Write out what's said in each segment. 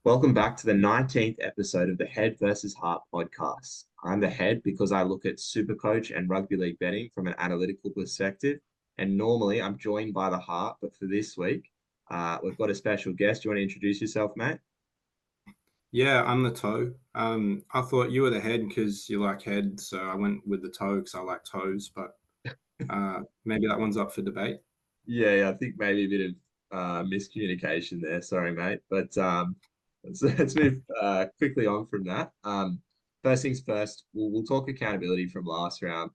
Welcome back to the 19th episode of the Head versus Heart podcast. I'm the head because I look at Supercoach and rugby league betting from an analytical perspective. And normally I'm joined by the heart, but for this week, we've got a special guest. Do you want to introduce yourself, mate? Yeah, I'm the toe. I thought you were the head because you like head, so I went with the toe because I like toes. But maybe that one's up for debate. Yeah, I think maybe a bit of miscommunication there. Sorry, mate. But let's move quickly on from that. First things first, we'll talk accountability from last round.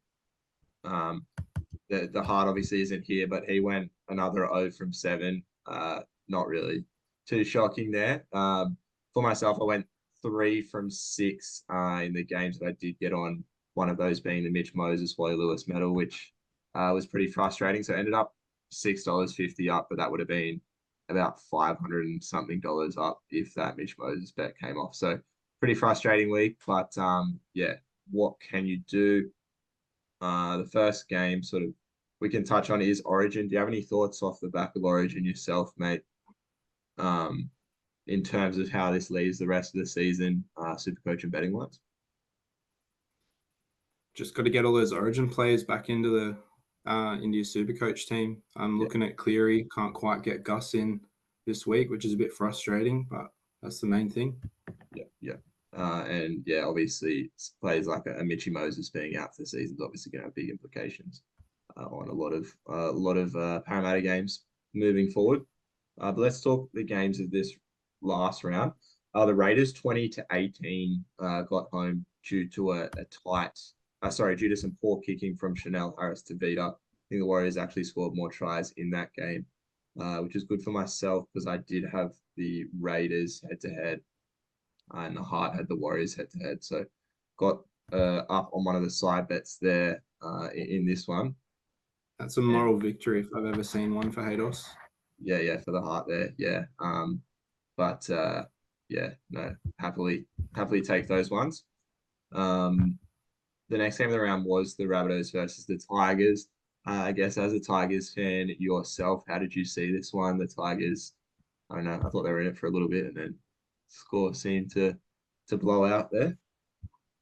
Um, the heart obviously isn't here, but he went another 0 from 7. Not really too shocking there. For myself, I went 3 from 6 in the games that I did get on. One of those being the Mitch Moses Wally Lewis medal, which was pretty frustrating. So I ended up $6.50 up, but that would have been about 500 and something dollars up if that Mitch Moses bet came off. So pretty frustrating week, but yeah, what can you do? The first game, sort of, we can touch on is Origin. Do you have any thoughts off the back of Origin yourself, mate? Um, in terms of how this leaves the rest of the season, super coach and betting wise? Just got to get all those Origin players back into the India Supercoach team. I'm Yeah, looking at Cleary. Can't quite get Gus in this week, which is a bit frustrating, but that's the main thing. yeah. And yeah, obviously, players like a Mitchy Moses being out for the season is obviously going to have big implications on a lot of Parramatta games moving forward. But let's talk the games of this last round. The Raiders 20-18 got home due to a tight, due to some poor kicking from Chanel Harris to Vita. I think the Warriors actually scored more tries in that game, which is good for myself because I did have the Raiders head to head and the Heart had the Warriors head to head. So got up on one of the side bets there in this one. That's a And moral victory if I've ever seen one for Haydos. yeah, for the Heart there. Yeah. But yeah, no, happily take those ones. Um, the next game of the round was the Rabbitohs versus the Tigers. I guess as a Tigers fan yourself, how did you see this one? The Tigers, I don't know, I thought they were in it for a little bit and then score seemed to blow out there.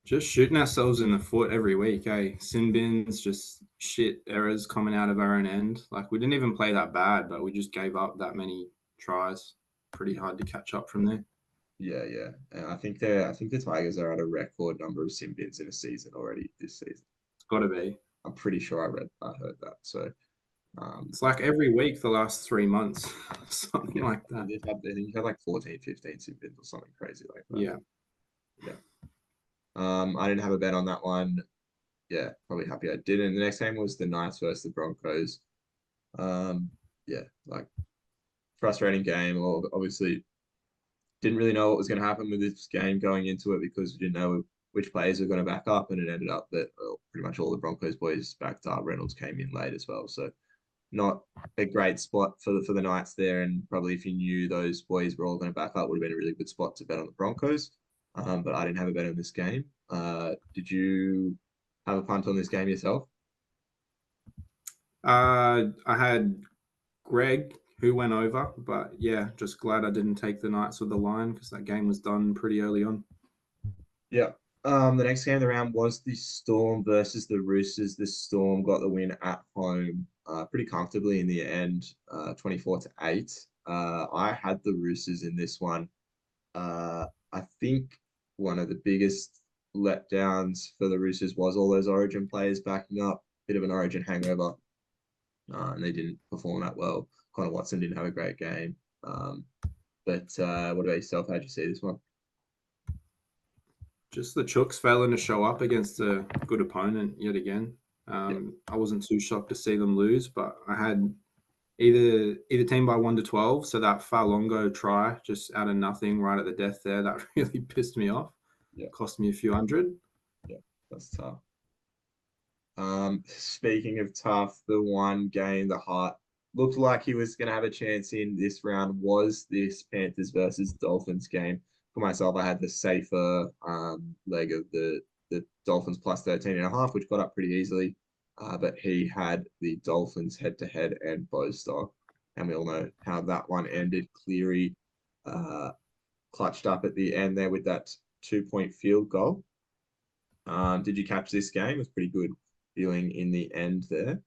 Just shooting ourselves in the foot every week, eh? Sin bins, just shit errors coming out of our own end. Like we didn't even play that bad, but we just gave up that many tries. Pretty hard to catch up from there. Yeah. And I think the Tigers are at a record number of sin bins in a season already this season. It's got to be. I'm pretty sure I heard that. So um, It's like every week the last 3 months, something yeah, like that. I think you had like 14, 15 sin bins or something crazy like that. Yeah. Yeah. I didn't have a bet on that one. Yeah, probably happy I didn't. The next game was the Knights versus the Broncos. Um, yeah, like frustrating game. Well, obviously, didn't really know what was going to happen with this game going into it because we didn't know which players were going to back up, and it ended up that pretty much all the Broncos boys backed up. Reynolds came in late as well, so not a great spot for the Knights there. And probably if you knew those boys were all going to back up, would have been a really good spot to bet on the Broncos. But I didn't have a bet on this game. Did you have a punt on this game yourself? I had Greg who went over, but yeah, just glad I didn't take the Knights with the line because that game was done pretty early on. Yeah. The next game of the round was the Storm versus the Roosters. The Storm got the win at home pretty comfortably in the end, 24-8. I had the Roosters in this one. I think one of the biggest letdowns for the Roosters was all those Origin players backing up, bit of an Origin hangover, and they didn't perform that well. Connor Watson didn't have a great game. But what about yourself? How'd you see this one? Just the Chooks failing to show up against a good opponent yet again. Yeah. I wasn't too shocked to see them lose, but I had either team by 1 to 12. So that Falongo try just out of nothing right at the death there, that really pissed me off. Yeah, Cost me a few hundred. yeah, that's tough. Speaking of tough, the one game the Heart looked like he was going to have a chance in this round was this Panthers versus Dolphins game. For myself, I had the safer leg of the Dolphins plus 13.5, which got up pretty easily. But he had the Dolphins head to head and Bostock. And we all know how that one ended. Cleary uh, clutched up at the end there with that 2-point field goal. Did you catch this game? It was pretty good feeling in the end there.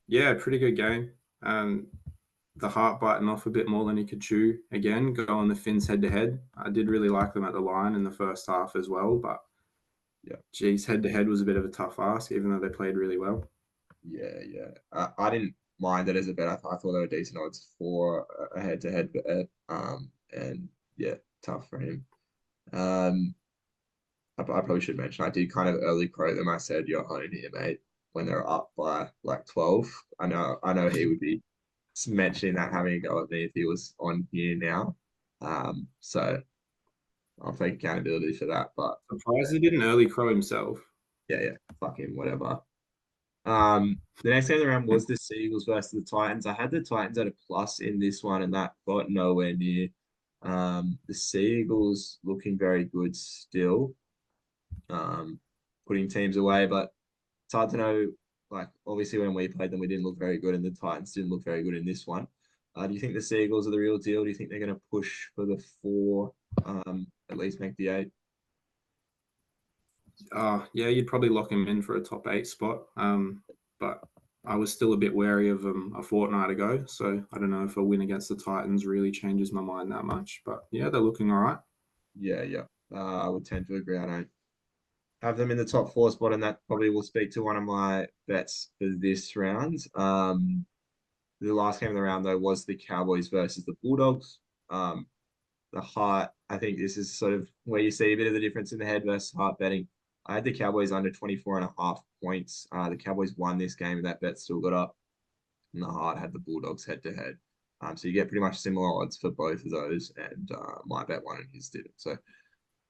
Yeah, pretty good game. The heart biting off a bit more than he could chew again, go on the Finns head to head. I did really like them at the line in the first half as well, but yeah, geez, head to head was a bit of a tough ask, even though they played really well. Yeah. I didn't mind it as a bet. I thought they were decent odds for a head to head bet. And yeah, tough for him. I probably should mention I did kind of early quote them. I said, "You're home here, mate," when they're up by like 12. I know he would be mentioning that, having a go at me if he was on here now. So I'll take accountability for that. But Surprised he didn't early crow himself. yeah, fuck him, whatever. The next game around was the Seagulls versus the Titans. I had the Titans at a plus in this one, and that got nowhere near. The Seagulls looking very good still, putting teams away, but it's hard to know. Like, obviously, when we played them, we didn't look very good, and the Titans didn't look very good in this one. Do you think the Seagulls are the real deal? Do you think they're going to push for the 4, at least make the 8? Yeah, you'd probably lock him in for a top 8 spot. But I was still a bit wary of them a fortnight ago, so I don't know if a win against the Titans really changes my mind that much. But yeah, they're looking all right. Yeah. I would tend to agree. I don't have them in the top 4 spot, and that probably will speak to one of my bets for this round. The last game of the round, though, was the Cowboys versus the Bulldogs. The heart, I think this is sort of where you see a bit of the difference in the head versus heart betting. I had the Cowboys under 24.5 points. The Cowboys won this game, and that bet still got up. And the heart had the Bulldogs head to head. So you get pretty much similar odds for both of those, and my bet won and his didn't. So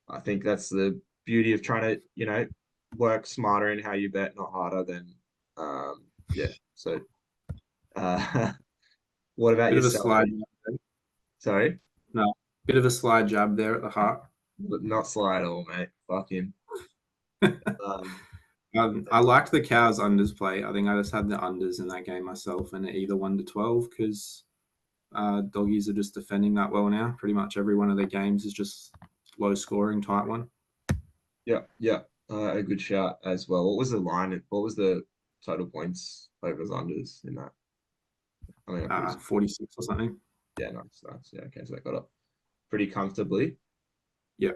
I think that's the beauty of trying to, work smarter in how you bet, not harder than, yeah. So, what about Bit of a yourself? slide. Sorry, No, bit of a slide jab there at the heart. not slide at all, mate. Fuck him. I liked the Cows unders play. I think I just had the unders in that game myself, and either 1 to 12 because doggies are just defending that well now. Pretty much every one of their games is just low scoring type one. Yeah. A good shout as well. What was the line? What was the total points overs unders in that? I mean, 46 or something. yeah, nice. Yeah, okay, so that got up pretty comfortably. Yeah.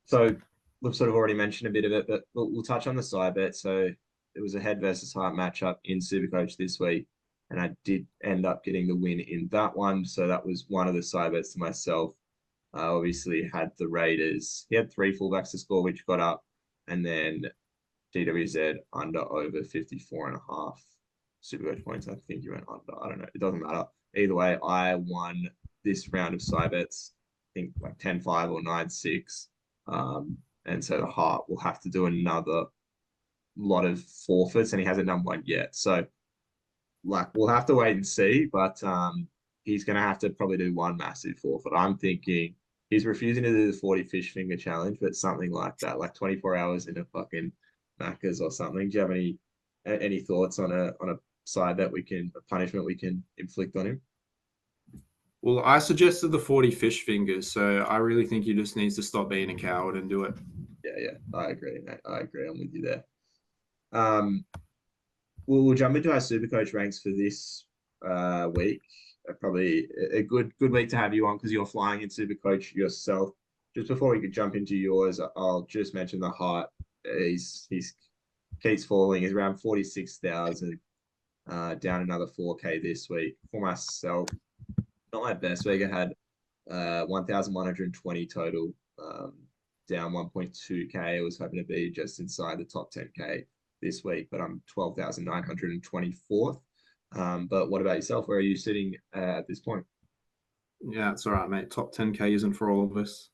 So we've sort of already mentioned a bit of it, but we'll touch on the side bet. So it was a head versus heart matchup in Supercoach this week, and I did end up getting the win in that one. So that was one of the side bets to myself. I obviously had the Raiders. He had 3 fullbacks to score, which got up, and then DWZ under over 54.5 Supercoach points. I think you went under. I don't know. It doesn't matter. Either way, I won this round of side bets. I think like 10-5 or 9-6. And so the Heart will have to do another lot of forfeits, and he hasn't done one yet. So, like, we'll have to wait and see. But he's going to have to probably do one massive forfeit. I'm thinking he's refusing to do the 40 fish finger challenge, but something like that, like 24 hours in a fucking Macca's or something. Do you have any thoughts on a side that a punishment we can inflict on him? Well, I suggested the 40 fish fingers, so I really think he just needs to stop being a coward and do it. Yeah, I agree, mate. I agree. I'm with you there. We'll jump into our Supercoach ranks for this week. Probably a good week to have you on because you're flying in Supercoach yourself. Just before we could jump into yours, I'll just mention the Heart. He's keeps falling. He's around 46,000, down another 4K this week. For myself, not my best week. I had 1,120 total, down 1.2K. I was hoping to be just inside the top 10K this week, but I'm 12,924th. But what about yourself? Where are you sitting at this point? Yeah, it's all right, mate. Top 10K isn't for all of us.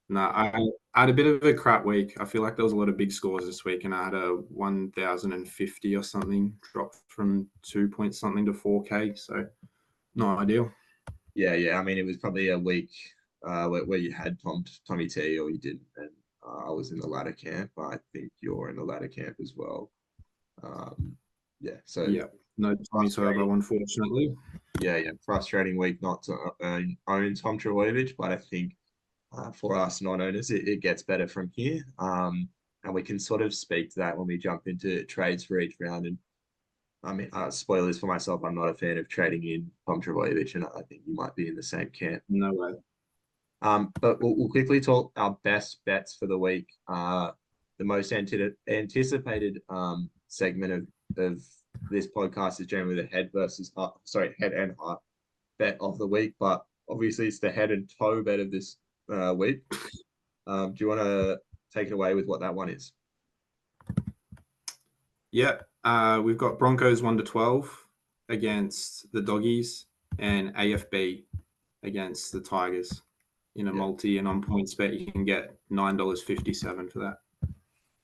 No, I had a bit of a crap week. I feel like there was a lot of big scores this week, and I had a 1,050 or something drop from 2 point something to 4K. So not ideal. Yeah. I mean, it was probably a week where you had Tommy T or you didn't, and I was in the latter camp. I think you're in the latter camp as well. Yeah. So yeah, No Tom Turbo, unfortunately. Yeah, frustrating week not to own Tom Trbojevic, but I think for us non-owners, it gets better from here. And we can sort of speak to that when we jump into trades for each round. And I mean, spoilers for myself, I'm not a fan of trading in Tom Trbojevic, and I think you might be in the same camp. No way. But we'll quickly talk our best bets for the week. The most anticipated segment of this podcast is generally the head versus heart, head and heart bet of the week. But obviously, it's the head and toe bet of this week. Do you want to take it away with what that one is? Yeah, we've got Broncos 1-12 against the Doggies and AFB against the Tigers. In a multi and on points bet, you can get $9.57 for that.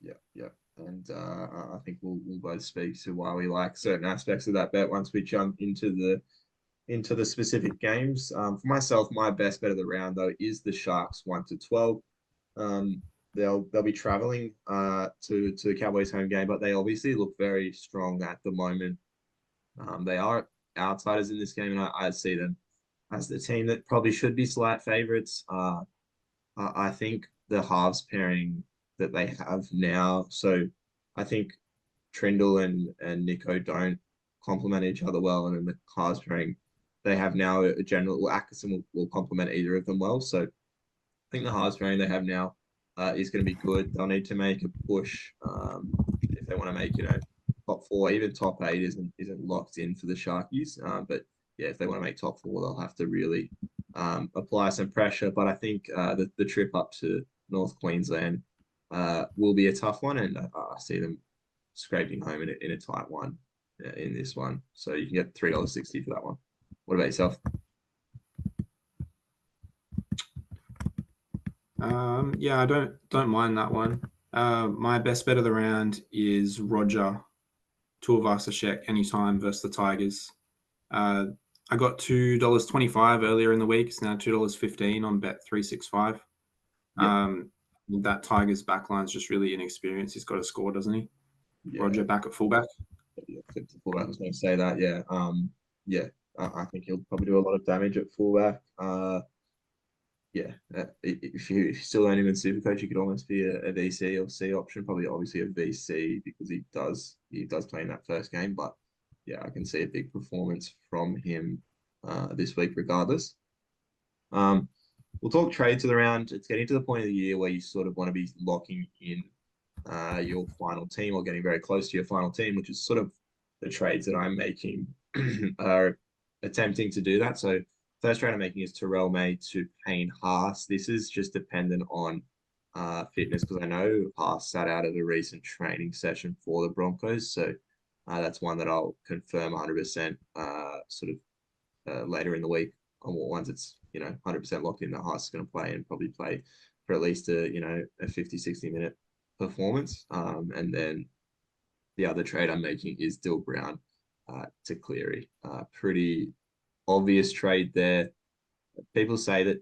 Yeah. And I think we'll both speak to why we like certain aspects of that bet once we jump into the specific games. For myself, my best bet of the round though is the Sharks 1-12. They'll be traveling to the Cowboys home game, but they obviously look very strong at the moment. They are outsiders in this game, and I see them as the team that probably should be slight favorites. I think the halves pairing that they have now, so I think Trindle and Nico don't complement each other well, and in the halves pairing they have now a general Atkinson will complement either of them well. So I think the halves pairing they have now is going to be good. They'll need to make a push if they want to make top four, even top eight isn't locked in for the Sharkies. But yeah, if they want to make top four, they'll have to really apply some pressure. But I think the trip up to North Queensland will be a tough one, and I see them scraping home in a tight one in this one. So you can get $3.60 for that one. What about yourself? Yeah, I don't mind that one. My best bet of the round is Roger Tuivasa-Sheck anytime versus the Tigers. I got $2.25 earlier in the week. It's now $2.15 on Bet365. That Tigers backline is just really inexperienced. He's got to score, doesn't he? Yeah. Roger back at fullback. Yeah, fullback. I was going to say that. Yeah. I think he'll probably do a lot of damage at fullback. If you still own him in Supercoach, you could almost be a VC or C option. Probably, obviously, a VC because he does play in that first game. But yeah, I can see a big performance from him this week, regardless. We'll talk trades of the round. It's getting to the point of the year where you sort of want to be locking in your final team or getting very close to your final team, which is sort of the trades that I'm making are attempting to do that. So first trade I'm making is Terrell May to Payne Haas. This is just dependent on fitness because I know Haas sat out of a recent training session for the Broncos. So that's one that I'll confirm 100% later in the week. Once it's 100% locked in that Haas is going to play and probably play for at least a 50-60 minute performance. And then the other trade I'm making is Dill Brown to Cleary. Pretty obvious trade there. People say that,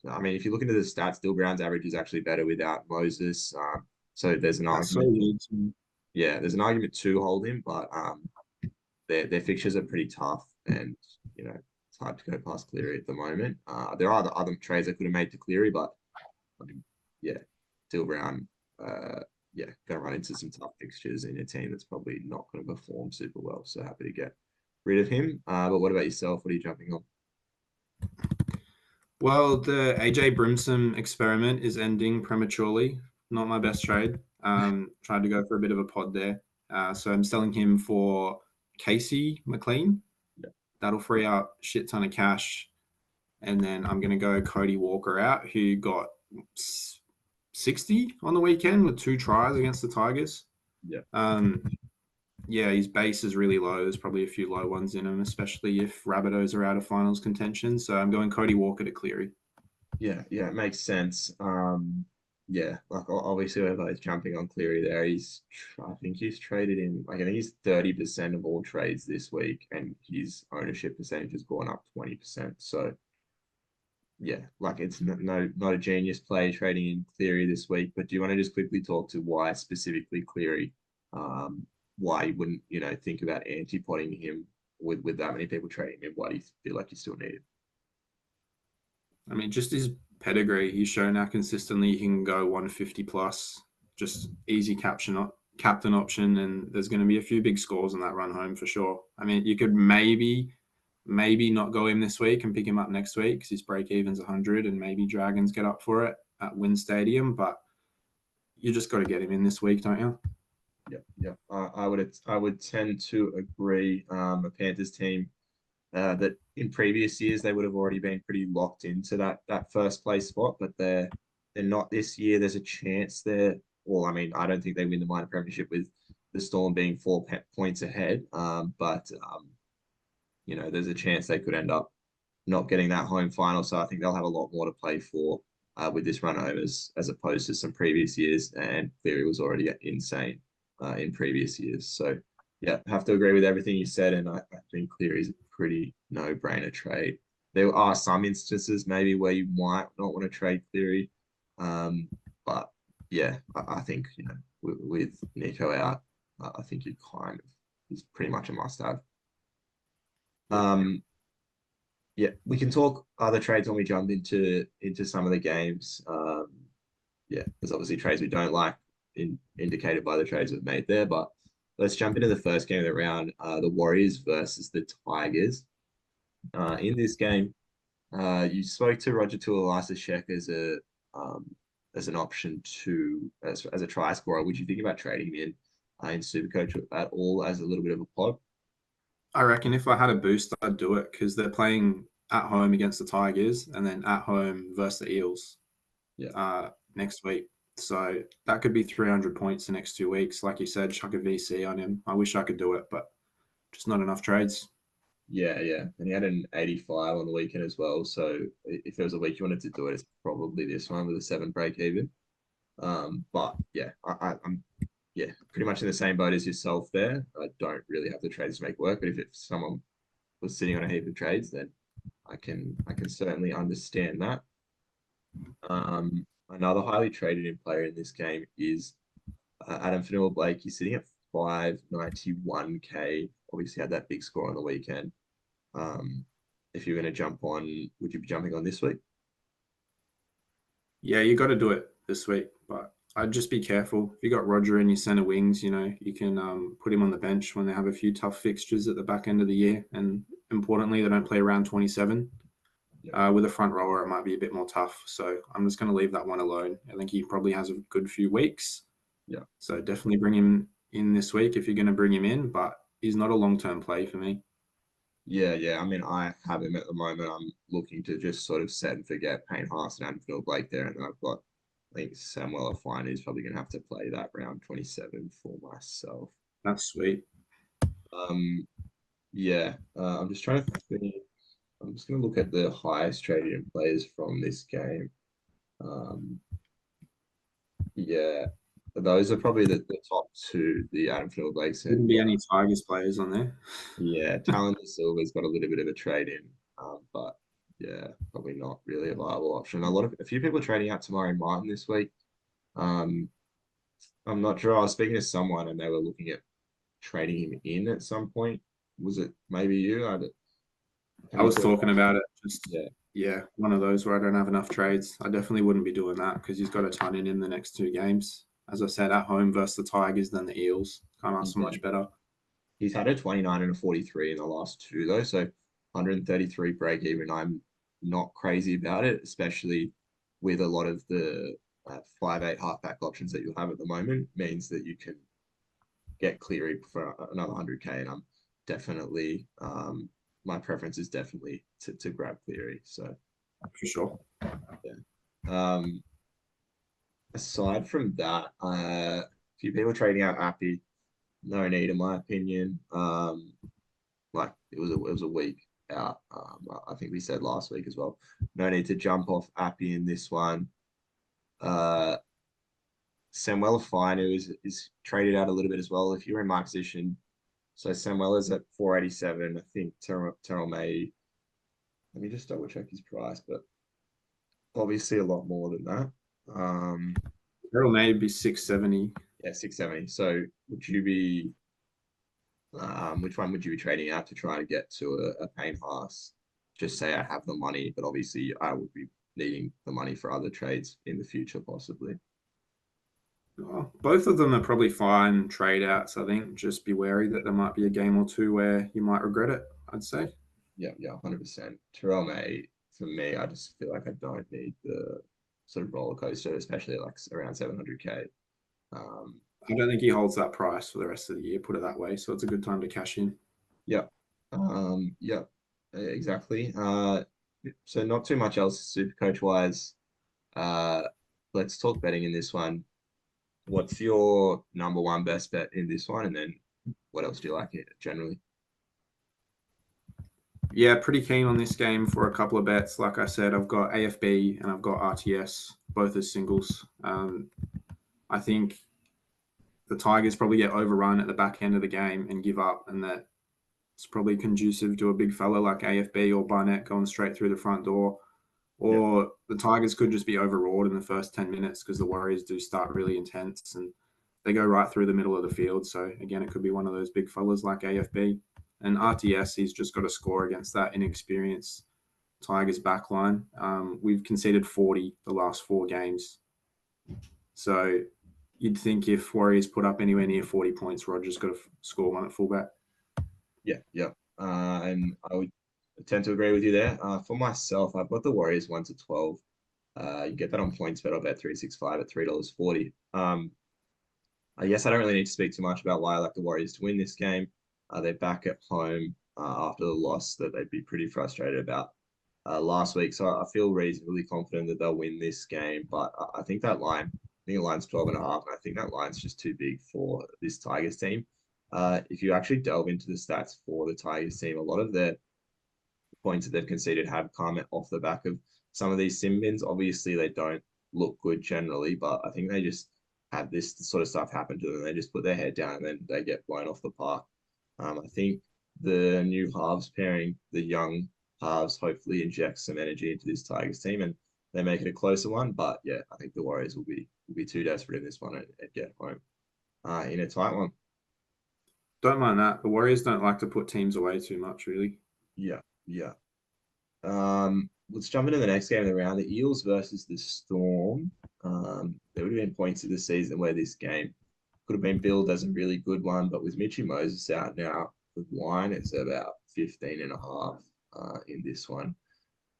I mean, if you look into the stats, Dill Brown's average is actually better without Moses. So there's an argument. There's an argument to hold him, but their fixtures are pretty tough, and it's hard to go past Cleary at the moment. There are other trades I could have made to Cleary, but Dill Brown, going to run into some tough fixtures in a team that's probably not going to perform super well. So happy to get rid of him. But what about yourself? What are you jumping on? Well, the AJ Brimson experiment is ending prematurely. Not my best trade. Tried to go for a bit of a pod there. So I'm selling him for Casey McLean. Yeah. That'll free up a shit ton of cash. And then I'm going to go Cody Walker out, who got 60 on the weekend with 2 tries against the Tigers. His base is really low. There's probably a few low ones in him, especially if Rabbitohs are out of finals contention. So I'm going Cody Walker to Cleary. Yeah, it makes sense. Like obviously everybody's jumping on Cleary there. I think he's traded in, I think he's 30% of all trades this week, and his ownership percentage has gone up 20%. So it's not a genius play trading in Cleary this week. But do you want to just quickly talk to why specifically Cleary why you wouldn't, think about anti-potting him with that many people trading him. Why do you feel like you still need him? I mean, just his pedigree. He's shown how consistently he can go 150 plus. Just easy captain option, and there's going to be a few big scores in that run home for sure. I mean, you could maybe not go him this week and pick him up next week because his break even's 100, and maybe Dragons get up for it at Wynn Stadium. But you just got to get him in this week, don't you? Yeah. I would tend to agree. A Panthers team that in previous years they would have already been pretty locked into that first place spot, but they're not this year. There's a chance they're. Well, I mean, I don't think they win the minor premiership with the Storm being 4 points ahead. But there's a chance they could end up not getting that home final. So I think they'll have a lot more to play for with this run home as opposed to some previous years. And Cleary was already insane in previous years. So yeah, have to agree with everything you said. And I think Cleary is a pretty no-brainer trade. There are some instances maybe where you might not want to trade Cleary. But yeah, I think, with Nico out, I think you kind of is pretty much a must-have. Yeah, we can talk other trades when we jump into some of the games. Yeah, there's obviously trades we don't like, indicated by the trades we've made there. But let's jump into the first game of the round, the Warriors versus the Tigers. In this game, you spoke to Roger Tuilasa-Sheck as an option as a try scorer. Would you think about trading him in Supercoach at all as a little bit of a pod? I reckon if I had a boost, I'd do it because they're playing at home against the Tigers and then at home versus the Eels next week. So that could be 300 points the next 2 weeks. Like you said, chuck a VC on him. I wish I could do it, but just not enough trades. Yeah. And he had an 85 on the weekend as well. So if there was a week you wanted to do it, it's probably this one with a 7 break even. But yeah, I'm pretty much in the same boat as yourself there. I don't really have the trades to make work, but if someone was sitting on a heap of trades, then I can certainly understand that. Another highly traded in player in this game is Adam Fanua-Blake. He's sitting at 591k. Obviously had that big score on the weekend. If you're going to jump on, would you be jumping on this week? Yeah, you got to do it this week, but I'd just be careful. If you got Roger in your center wings, you can put him on the bench when they have a few tough fixtures at the back end of the year. And importantly, they don't play around 27. With a front rower, it might be a bit more tough. So I'm just going to leave that one alone. I think he probably has a good few weeks. Yeah. So definitely bring him in this week if you're going to bring him in, but he's not a long-term play for me. Yeah. I mean, I have him at the moment. I'm looking to just sort of set and forget Payne Haas and Adam Fanua-Blake there. And then I've got, I think, Samuel Afine is probably going to have to play that round 27 for myself. That's sweet. Yeah. I'm just trying to think. I'm just going to look at the highest traded in players from this game. Yeah, those are probably the top two, the Adam Fanua-Blakes Wouldn't and be any Tigers players on there. yeah, Talon Silva's got a little bit of a trade in, but yeah, probably not really a viable option. A few people are trading out Tamari Martin this week. I'm not sure. I was speaking to someone and they were looking at trading him in at some point. Was it maybe you? I was talking about it. Just yeah, one of those where I don't have enough trades. I definitely wouldn't be doing that because he's got a ton in the next 2 games. As I said, at home versus the Tigers, then the Eels. Can't ask for much better. He's had a 29 and a 43 in the last 2 though, so 133 break even. I'm not crazy about it, especially with a lot of the 5'8" halfback options that you'll have at the moment. Means that you can get Cleary for another 100k, and I'm definitely my preference is definitely to grab Cleary. So for sure. Yeah. Aside from that, a few people trading out Appy. No need, in my opinion. Like it was a week out. I think we said last week as well. No need to jump off Appy in this one. Samuel Fine, who is traded out a little bit as well. If you're in my position, so Samuel is at 487. I think Terrell May. Let me just double check his price, but obviously a lot more than that. Terrell May would be 670. Yeah, 670. So would you be Which one would you be trading out to try to get to a paying pass? Just say I have the money, but obviously I would be needing the money for other trades in the future, possibly. Oh, both of them are probably fine trade outs. I think just be wary that there might be a game or two where you might regret it. I'd say. Yeah, 100%. Terrell May, for me, I just feel like I don't need the sort of roller coaster, especially like around 700K. Um, I don't think he holds that price for the rest of the year. Put it that way. So it's a good time to cash in. yeah, yeah, exactly. So not too much else super coach wise. Uh, let's talk betting in this one. What's your number one best bet in this one? And then what else do you like it generally? Yeah, pretty keen on this game for a couple of bets. Like I said, I've got AFB and I've got RTS, both as singles. I think the Tigers probably get overrun at the back end of the game and give up, and that it's probably conducive to a big fella like AFB or Barnett going straight through the front door. Yeah, Or the Tigers could just be overawed in the first 10 minutes because the Warriors do start really intense and they go right through the middle of the field. So, again, it could be one of those big fellas like AFB. And yeah, RTS, he's just got to score against that inexperienced Tigers backline. We've conceded 40 the last 4 games. So, you'd think if Warriors put up anywhere near 40 points, Roger's got to score one at fullback. yeah. And I would tend to agree with you there. For myself, I've got the Warriors 1 to 12. You get that on points bet. I'll bet 365 at $3.40. I guess I don't really need to speak too much about why I like the Warriors to win this game. They're back at home after the loss that they'd be pretty frustrated about last week. So I feel reasonably confident that they'll win this game. But I think that line, I think the line's 12 and a half. And I think that line's just too big for this Tigers team. If you actually delve into the stats for the Tigers team, a lot of their points that they've conceded have come off the back of some of these sim bins. Obviously, they don't look good generally, but I think they just have this sort of stuff happen to them. They just put their head down and then they get blown off the park. I think the new halves pairing, the young halves, hopefully injects some energy into this Tigers team and they make it a closer one. But yeah, I think the Warriors will be too desperate in this one and get home in a tight one. Don't mind that. The Warriors don't like to put teams away too much, really. Yeah, yeah. Let's jump into the next game of the round. The Eels versus the Storm. There would have been points of the season where this game could have been billed as a really good one, but with Mitchy Moses out now, the line is about 15 and a half in this one.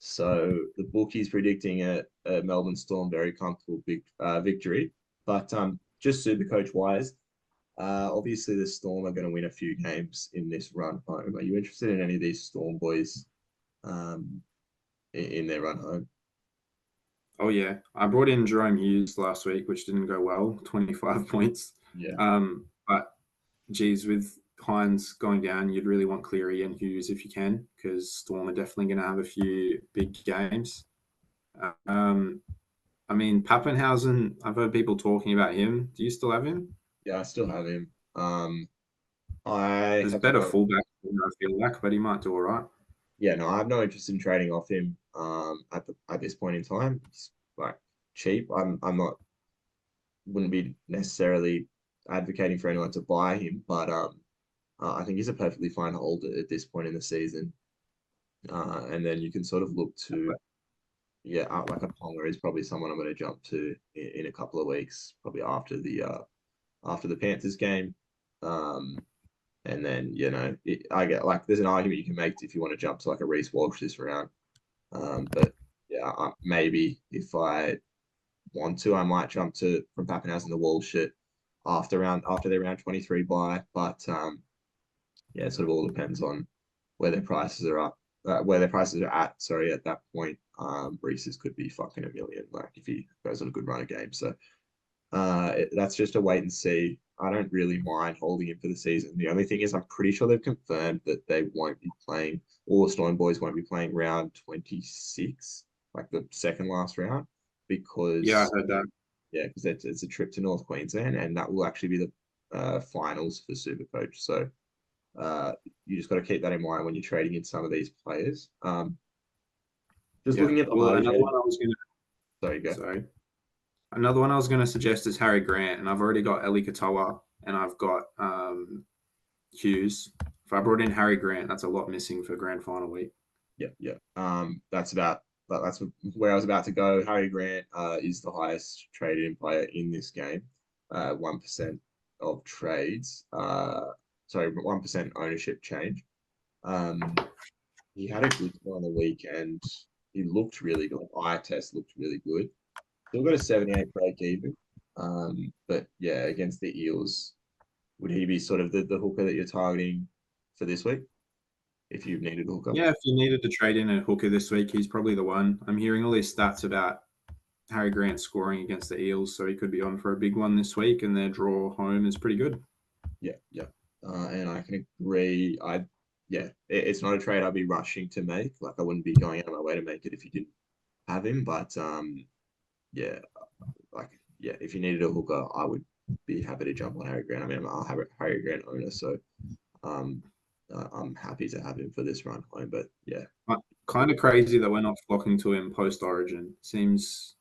So the bookie's predicting a Melbourne Storm very comfortable victory. But just super coach wise, obviously the Storm are going to win a few games in this run home. Are you interested in any of these Storm boys um, in their run home? Oh, yeah. I brought in Jerome Hughes last week, which didn't go well, 25 points. Yeah, But, geez, with Hines going down, you'd really want Cleary and Hughes if you can, because Storm are definitely going to have a few big games. Um, I mean, Pappenhausen, I've heard people talking about him. Do you still have him? yeah, I still have him. I There's have better no, fullback, I feel like, but he might do all right. yeah, no, I have no interest in trading off him. At this point in time, it's like cheap. I'm not wouldn't be necessarily advocating for anyone to buy him, but I think he's a perfectly fine hold at this point in the season. And then you can sort of look to, yeah, like a Ponga is probably someone I'm going to jump to in a couple of weeks, probably after the Panthers game. Um, and then I get like there's an argument you can make if you want to jump to like a Reece Walsh this round. But yeah, maybe if I want to, I might jump to from Pappenhausen the Walsh shit after their round 23 buy. But yeah, it sort of all depends on where their prices are up, where their prices are at. Sorry, at that point, Reese's could be fucking a million. Like if he goes on a good run of games, so that's just a wait and see. I don't really mind holding him for the season. The only thing is, I'm pretty sure they've confirmed that they won't be playing, all the Storm boys won't be playing round 26, like the second last round, Yeah, I because heard that. yeah, because it's a trip to North Queensland, and that will actually be the finals for Supercoach. So you just got to keep that in mind when you're trading in some of these players. Just Yeah. looking at the Well, another margin. one I was going Sorry, to, go. sorry. Another one I was going to suggest is Harry Grant, and I've already got Eli Katoa, and I've got Hughes. If I brought in Harry Grant, that's a lot missing for grand final week. Yeah. That's where I was about to go. Harry Grant is the highest traded in player in this game. 1% of trades. Sorry, 1% ownership change. He had a good one on the weekend. He looked really good. Eye test looked really good. Still got a 78 break even. But yeah, against the Eels, would he be sort of the hooker that you're targeting for this week? If you needed a hooker? Yeah, if you needed to trade in a hooker this week, he's probably the one. I'm hearing all these stats about Harry Grant scoring against the Eels, so he could be on for a big one this week, and their draw home is pretty good. Yeah. And I can agree. It's not a trade I'd be rushing to make. Like I wouldn't be going out of my way to make it if you didn't have him. But yeah, if you needed a hooker, I would be happy to jump on Harry Grant. I mean, I'll have a Harry Grant owner, so I'm happy to have him for this run home. But yeah, kind of crazy that we're not flocking to him post Origin. Seems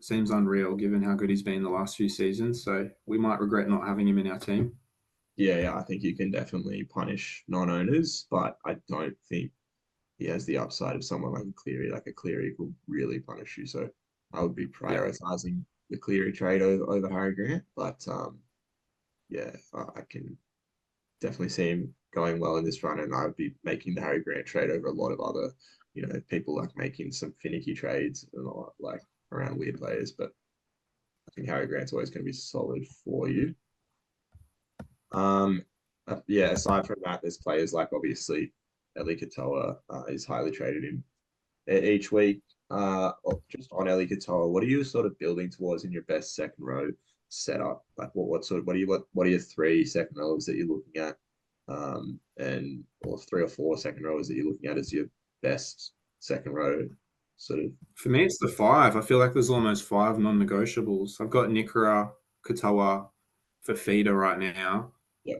unreal given how good he's been the last few seasons. So we might regret not having him in our team. yeah, I think you can definitely punish non-owners, but I don't think he has the upside of someone like a Cleary. Like a Cleary will really punish you. So I would be prioritizing the Cleary trade over Harry Grant. But yeah, I can definitely see him going well in this run, and I would be making the Harry Grant trade over a lot of other, people like making some finicky trades and all, like around weird players. But I think Harry Grant's always going to be solid for you. Yeah. Aside from that, there's players like obviously Eli Katoa is highly traded in each week. Just on Eli Katoa, what are you sort of building towards in your best second row setup? Like what are your three second rows that you're looking at? Or three or four second rows that you're looking at as your best second row sort of. For me, it's the 5. I feel like there's almost 5 non-negotiables. I've got Nikora, Katoa, Fafita right now. Yeah.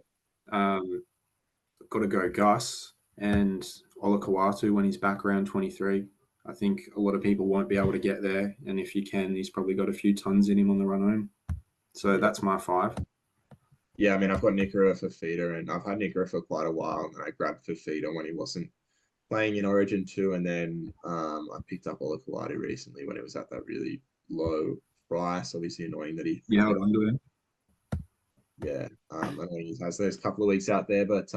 Got to go Gus and Olakawatu when he's back around 23. I think a lot of people won't be able to get there, and if you can, he's probably got a few tons in him on the run home. So that's my 5. Yeah, I mean, I've got Nikora for feeder, and I've had Nikora for quite a while, and I grabbed for feeder when he wasn't playing in Origin 2, and then I picked up Olakawatu recently when it was at that really low price. Obviously annoying that he You held on to him. Yeah, annoying he has those couple of weeks out there, but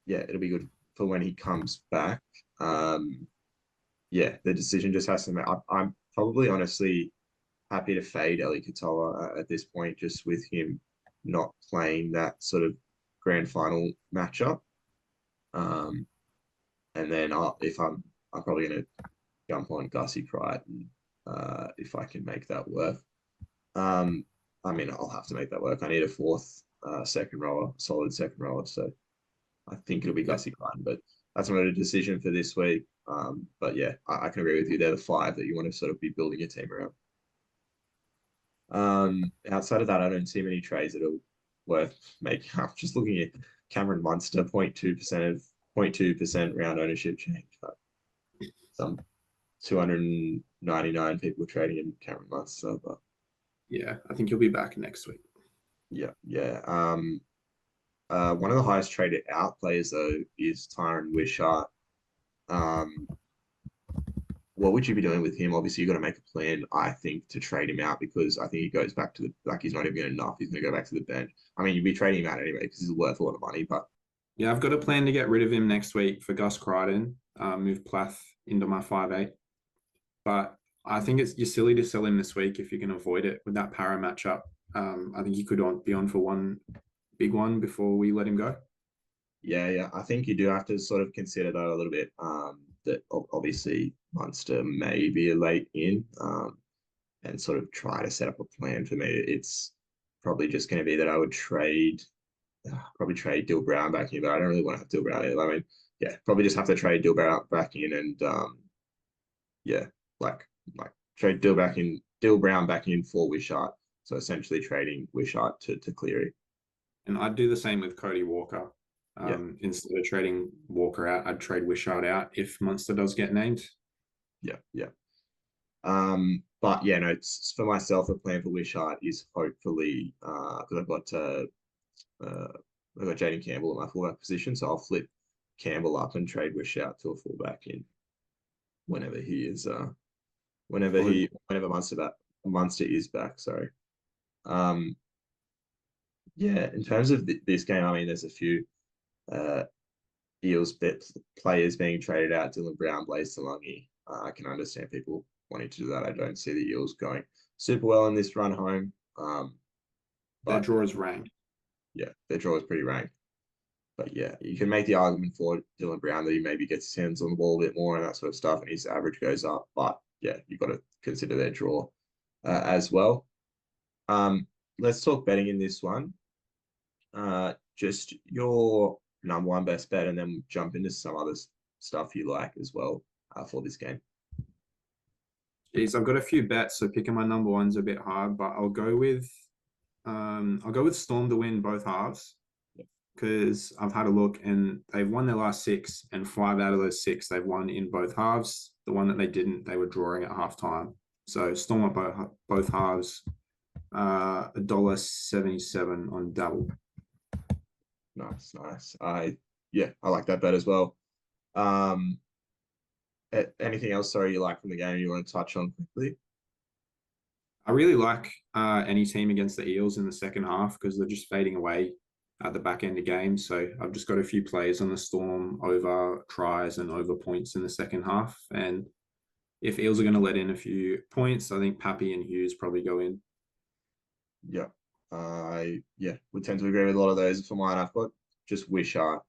yeah, it'll be good for when he comes back. Yeah, the decision just has to make. I'm probably honestly happy to fade Eli Katoa at this point, just with him not playing that sort of grand final matchup. And then I'm probably going to jump on Gussie Crichton if I can make that work. I mean, I'll have to make that work. I need a fourth second rower, solid second rower. So I think it'll be Gussie Crichton, but that's not a decision for this week. But yeah, I can agree with you. They're the 5 that you want to sort of be building your team around. Outside of that, I don't see many trades that are worth making. I'm just looking at Cameron Munster, 0.2% round ownership change. Some 299 people trading in Cameron Munster, but yeah, I think he'll be back next week. Yeah. One of the highest traded out players though is Tyron Wishart. What would you be doing with him? Obviously, you've got to make a plan, I think, to trade him out because I think he goes back to he's not even going enough. He's going to go back to the bench. I mean, you'd be trading him out anyway because he's worth a lot of money. But yeah, I've got a plan to get rid of him next week for Gus Crichton. Move Plath into my 5'8". But I think you're silly to sell him this week if you can avoid it with that para matchup. I think he could be on for one big one before we let him go. Yeah. I think you do have to sort of consider that a little bit. That obviously Munster may be a late in, and sort of try to set up a plan for me. It's probably just going to be that I would probably trade Dill Brown back in, but I don't really want to have Dill Brown in. I mean, yeah, probably just have to trade Dill Brown back in and yeah, like trade Dill Brown back in for Wishart. So essentially trading Wishart to Cleary. And I'd do the same with Cody Walker. Instead of trading Walker out, I'd trade Wishart out if Munster does get named. Yeah. But yeah, no, it's for myself. A plan for Wishart is hopefully because I've got I've got Jaden Campbell in my fullback position, so I'll flip Campbell up and trade Wish out to a fullback in whenever he is whenever Munster is back. Sorry. Um, yeah, in terms of this game, I mean, there's a few uh Eels players being traded out. Dylan Brown, Blaze Talangi. I can understand people wanting to do that. I don't see the Eels going super well in this run home. Their But draw is ranked. yeah, their draw is pretty ranked. But yeah, you can make the argument for Dylan Brown that he maybe gets his hands on the ball a bit more and that sort of stuff, and his average goes up. But yeah, you've got to consider their draw as well. Let's talk betting in this one. Just your number one best bet, and then jump into some other stuff you like as well for this game. Geez, I've got a few bets, so picking my number one's a bit hard, but I'll go with Storm to win both halves because I've had a look and they've won their last 6, and 5 out of those 6 they've won in both halves. The one that they didn't, they were drawing at halftime. So Storm at both halves, $1.77 on double. Nice. I like that bet as well. Anything else, sorry, you like from the game you want to touch on quickly? I really like any team against the Eels in the second half because they're just fading away at the back end of games. So I've just got a few plays on the Storm over tries and over points in the second half. And if Eels are going to let in a few points, I think Pappy and Hughes probably go in. Yeah. I would tend to agree with a lot of those. For mine, I've got just Wishart.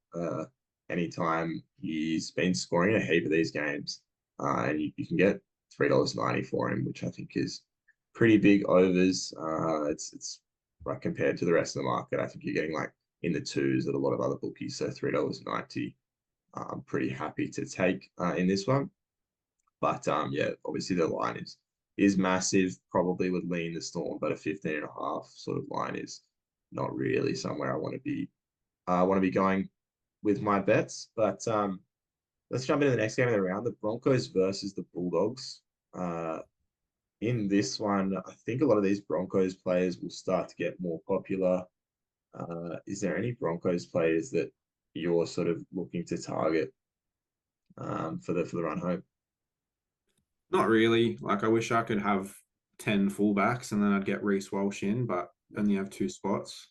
Anytime he's been scoring a heap of these games, and you can get $3.90 for him, which I think is pretty big overs. It's like compared to the rest of the market, I think you're getting like in the twos at a lot of other bookies. So $3.90, I'm pretty happy to take in this one. But obviously the line is massive. Probably would lean the Storm, but a 15.5 sort of line is not really somewhere I want to be. Going with my bets. But let's jump into the next game of the round: the Broncos versus the Bulldogs. In this one, I think a lot of these Broncos players will start to get more popular. Is there any Broncos players that you're sort of looking to target for the run home? Not really. Like I wish I could have 10 fullbacks and then I'd get Reece Walsh in, but only have 2 spots.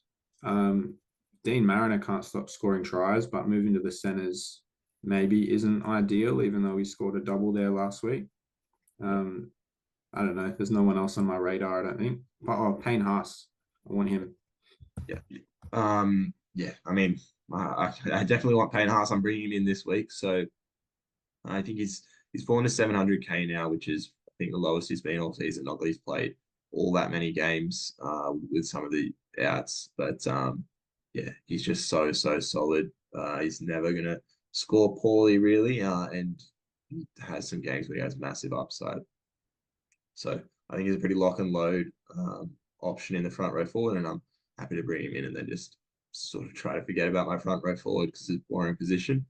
Dean Mariner can't stop scoring tries, but moving to the centers maybe isn't ideal, even though he scored a double there last week. I don't know. There's no one else on my radar, I don't think. But Payne Haas, I want him. Yeah. I mean, I definitely want Payne Haas. I'm bringing him in this week, so I think he's fallen to 700K now, which is I think the lowest he's been all season. Not that he's played all that many games with some of the outs, but he's just so solid. He's never gonna score poorly, really, and he has some games where he has massive upside. So I think he's a pretty lock and load option in the front row forward, and I'm happy to bring him in and then just sort of try to forget about my front row forward because it's a boring position.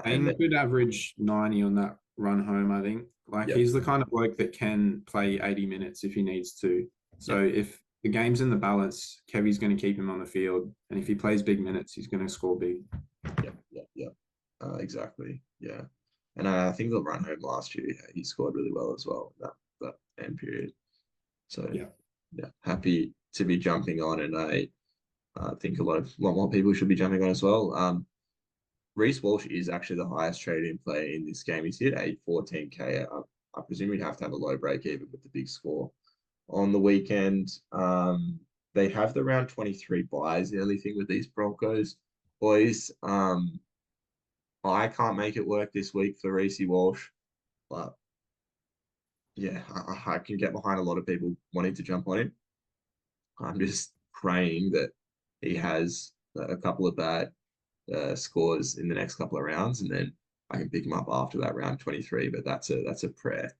Payne could average 90 on that run home, I think. He's the kind of bloke that can play 80 minutes if he needs to. So if the game's in the balance, Kevy's going to keep him on the field, and if he plays big minutes, he's going to score big. Yeah. Exactly. Yeah. And I think the run home last year, he scored really well as well in that end period. So happy to be jumping on, and I think a lot more people should be jumping on as well. Reece Walsh is actually the highest traded-in player in this game. He's hit 814K. I presume you'd have to have a low break even with the big score on the weekend. They have the round 23 buys. The only thing with these Broncos boys, I can't make it work this week for Reece Walsh, but yeah, I can get behind a lot of people wanting to jump on him. I'm just praying that he has a couple of bad scores in the next couple of rounds, and then I can pick him up after that round 23. But that's a prayer.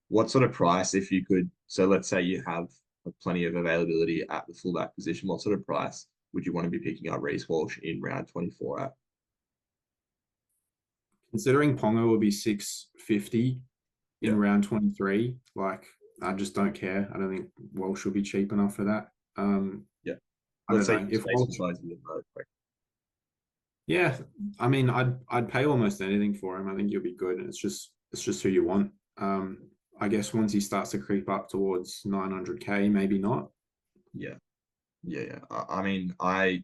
What sort of price, if you could? So let's say you have plenty of availability at the fullback position. What sort of price would you want to be picking up Reece Walsh in round 24 at? Considering Ponga will be 650 in round 23, I just don't care. I don't think Walsh will be cheap enough for that. Let's say if Walsh, Yeah, I mean, I'd pay almost anything for him. I think he'll be good, and it's just who you want. I guess once he starts to creep up towards 900K, maybe not. Yeah, yeah. I mean, I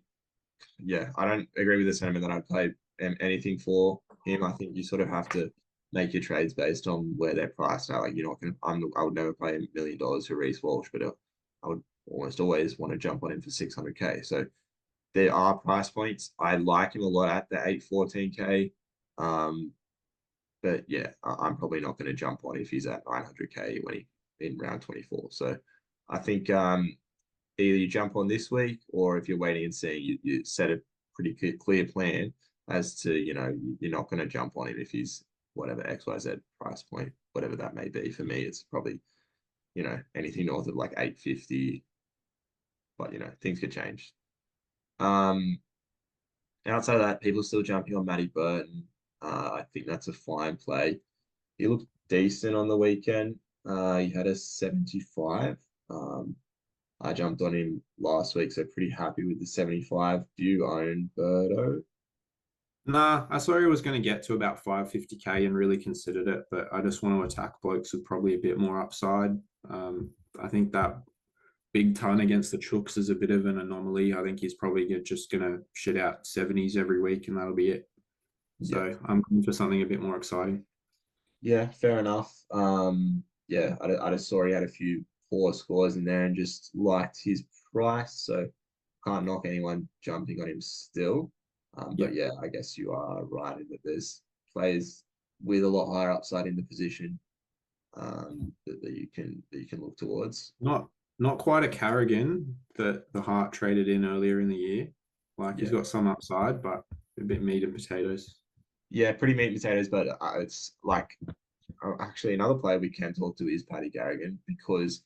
don't agree with the sentiment that I'd pay anything for him. I think you sort of have to make your trades based on where they're priced at. Like you're not gonna, I would never pay $1 million for Reece Walsh, but I would almost always want to jump on him for 600K. So there are price points. I like him a lot at the 814K. Um, but yeah, I'm probably not going to jump on if he's at 900K when he in round 24. So I think either you jump on this week or if you're waiting and seeing, you set a pretty clear plan as to, you're not going to jump on him if he's whatever XYZ price point, whatever that may be. For me, it's probably, anything north of like 850, but things could change. Um, Outside of that, people are still jumping on Matty Burton. I think that's a fine play. He looked decent on the weekend. He had a 75. I jumped on him last week, so pretty happy with the 75. Do you own Birdo? Nah, I saw he was going to get to about 550K and really considered it, but I just want to attack blokes with probably a bit more upside. I think that big ton against the Chooks is a bit of an anomaly. I think he's probably just going to shit out 70s every week, and that'll be it. Yeah. So I'm looking for something a bit more exciting. Yeah, fair enough. Yeah, I just saw he had a few poor scores in there and just liked his price, so can't knock anyone jumping on him still. Yeah. But yeah, I guess you are right in that there's players with a lot higher upside in the position that you can look towards. Not quite a Carrigan that the Heart traded in earlier in the year. Like he's Yeah, got some upside, but a bit meat and potatoes. yeah, pretty meat and potatoes, but it's like actually another player we can talk to is Paddy Garrigan because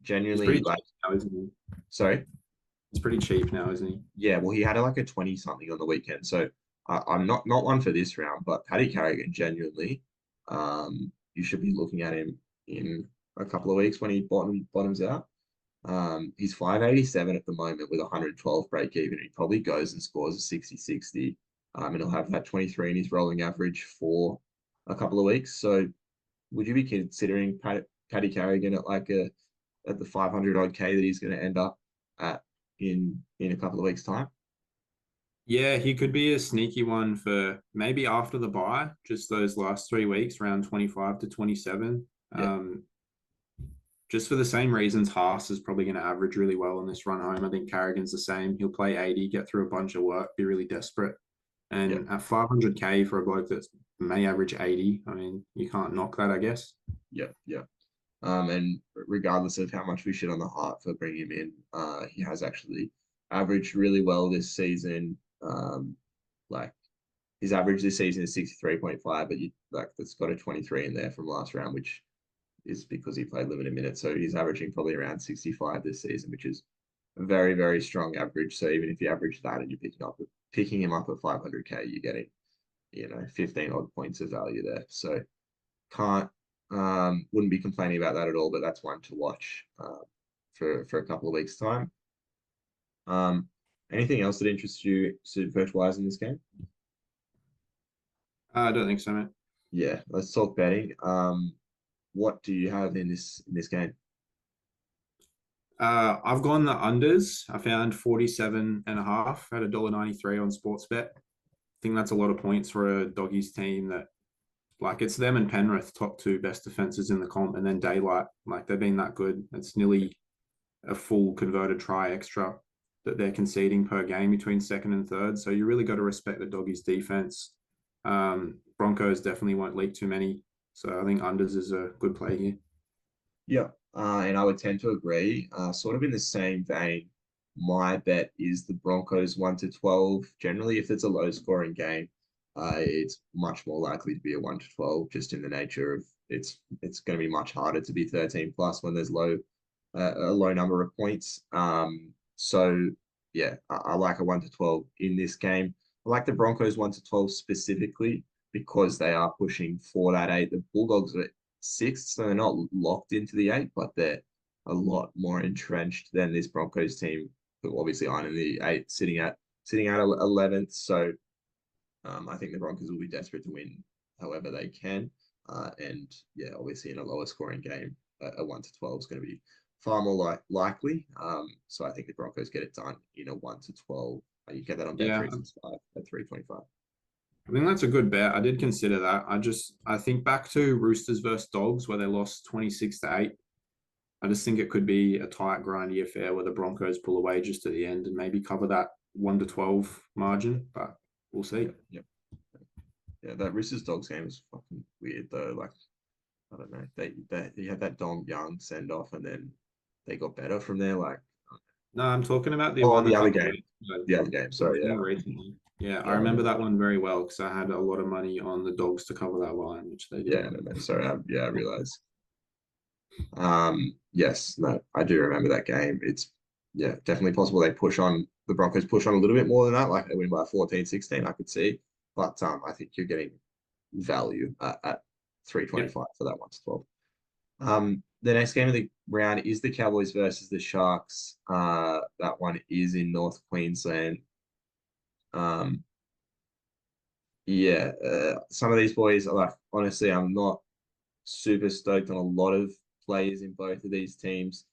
He's pretty genuinely like cheap now, isn't he? sorry. He's pretty cheap now, isn't he? Yeah, well, he had like a 20 something on the weekend. So I'm not one for this round, but Paddy Carrigan genuinely, you should be looking at him in a couple of weeks when he bottoms out. He's 587 at the moment with 112 break even. He probably goes and scores a 60-60. And he'll have that 23 in his rolling average for a couple of weeks. So would you be considering Paddy Carrigan at at the 500 odd K that he's going to end up at in a couple of weeks' time? Yeah, he could be a sneaky one for maybe after the bye, just those last 3 weeks, around 25 to 27. Yeah, Just for the same reasons, Haas is probably going to average really well in this run home. I think Carrigan's the same. He'll play 80, get through a bunch of work, be really desperate. yeah, And at 500K for a bloke that may average 80, I mean, you can't knock that, I guess. yeah, yeah. And regardless of how much we shit on the Heart for bringing him in, he has actually averaged really well this season. Like his average this season is 63.5, but that's got a 23 in there from last round, which is because he played limited minutes. So he's averaging probably around 65 this season, which is a very, very strong average. So even if you average that and you're picking him up at 500K, you're getting, 15 odd points of value there. So can't wouldn't be complaining about that at all, but that's one to watch for a couple of weeks' time. Um, Anything else that interests you Supercoach wise in this game? I don't think so, mate. Yeah, let's talk betting. What do you have in this game? I've gone the unders. I found 47 and a half at $1.93 on Sportsbet. I think that's a lot of points for a doggies team that, like, it's them and Penrith, top two best defenses in the comp, and then Daylight. Like, they've been that good. It's nearly a full converted try extra that they're conceding per game between second and third. So you really got to respect the doggies defense. Broncos definitely won't leak too many. So I think unders is a good play here. Yeah, and I would tend to agree. Sort of in the same vein, my bet is the Broncos 1 to 12. Generally, if it's a low scoring game, it's much more likely to be a 1 to 12, just in the nature of it's going to be much harder to be 13 plus when there's a low number of points. So yeah, I like a 1 to 12 in this game. I like the Broncos 1 to 12 specifically because they are pushing for that eight. The Bulldogs are sixth, so they're not locked into the eight, but they're a lot more entrenched than this Broncos team, who obviously aren't in the eight, sitting at sitting at 11th. So I think the Broncos will be desperate to win however they can. And yeah, obviously in a lower scoring game, a 1 to 12 is going to be far more likely. So I think the Broncos get it done in a 1 to 12. You get that on Yeah, Bet365 at 325. I think that's a good bet. I did consider that. I think back to Roosters versus Dogs where they lost 26-8. I just think it could be a tight, grindy affair where the Broncos pull away just at the end and maybe cover that 1 to 12 margin, but we'll see. Yep. Yeah, that Roosters Dogs game was fucking weird though. Like, I don't know. They had that Dom Young send off and then they got better from there. Like, No, I'm talking about the oh, one the a other couple of game. weeks ago. The other game. Sorry, yeah. More recently. Yeah, I Yeah, remember that one very well because I had a lot of money on the Dogs to cover that line, which they did. yeah, no, sorry. I realized. Yes, no, I do remember that game. It's yeah, definitely possible the Broncos push on a little bit more than that, like they win by 14-16, I could see. But I think you're getting value at 325 for that 1 to 12. The next game of the round is the Cowboys versus the Sharks. That one is in North Queensland. Um, yeah, some of these boys are like, honestly, I'm not super stoked on a lot of players in both of these teams.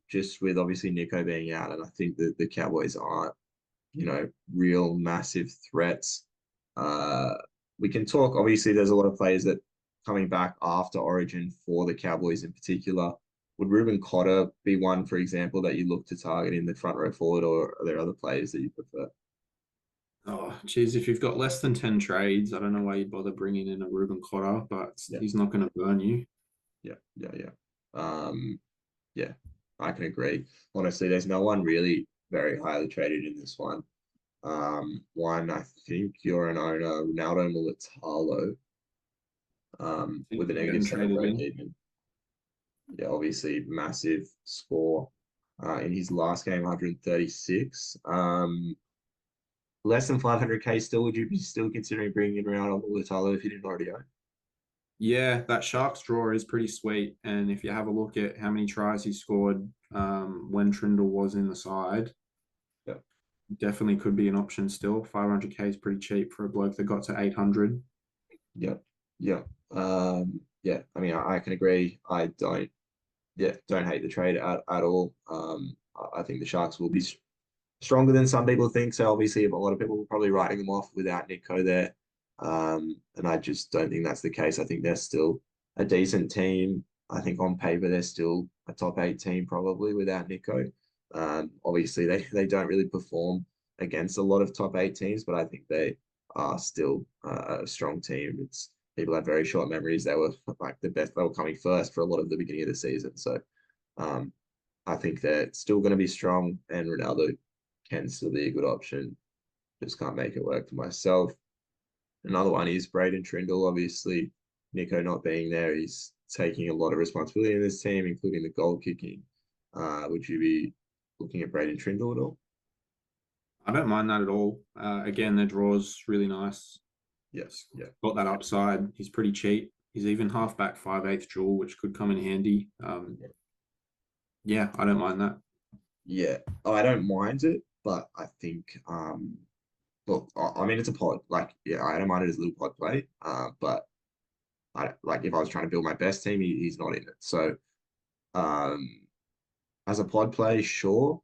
Just with obviously Nico being out, and I think that the Cowboys aren't, real massive threats. Uh, we can talk. Obviously, there's a lot of players that coming back after Origin for the Cowboys in particular. Would Ruben Cotter be one, for example, that you look to target in the front row forward, or are there other players that you prefer? Oh, geez, if you've got less than 10 trades, I don't know why you'd bother bringing in a Ruben Cotter, but Yeah, he's not going to burn you. yeah. Yeah, I can agree. Honestly, there's no one really very highly traded in this one. One, I think you're an owner, Ronaldo Mulatalo, I think with a I'm negative getting seven traded break in. even. Yeah, obviously massive score. In his last game, 136. Less than 500k still. Would you be still considering bringing in Ronaldo Mulatalo if you didn't already own? Yeah, that Sharks draw is pretty sweet. And if you have a look at how many tries he scored when Trindle was in the side, Yeah, definitely could be an option still. 500k is pretty cheap for a bloke that got to 800. yeah, yeah. Yeah. I mean, I can agree. I don't hate the trade at all. I think the Sharks will be stronger than some people think. So obviously, a lot of people will probably writing them off without Nico there. And I just don't think that's the case. I think they're still a decent team. I think on paper they're still a top 8 team probably without Nico. Obviously they don't really perform against a lot of top 8 teams, but I think they are still a strong team. It's people have very short memories. They were like the best. They were coming first for a lot of the beginning of the season. So um, I think they're still going to be strong, and Ronaldo can still be a good option. Just can't make it work for myself. Another one is Braden Trindle. Obviously, Nico not being there, he's taking a lot of responsibility in this team, including the goal kicking. Would you be looking at Braden Trindle at all? I don't mind that at all. Again, their draw's really nice. Yes, yeah. Got that upside. He's pretty cheap. He's even halfback 5/8 dual, which could come in handy. Yeah, I don't mind that. Yeah, I don't mind it, but I think look, I mean it's a pod. Like, yeah, I don't mind it as a little pod play. But I like if I was trying to build my best team, he's not in it. So um, as a pod play, sure,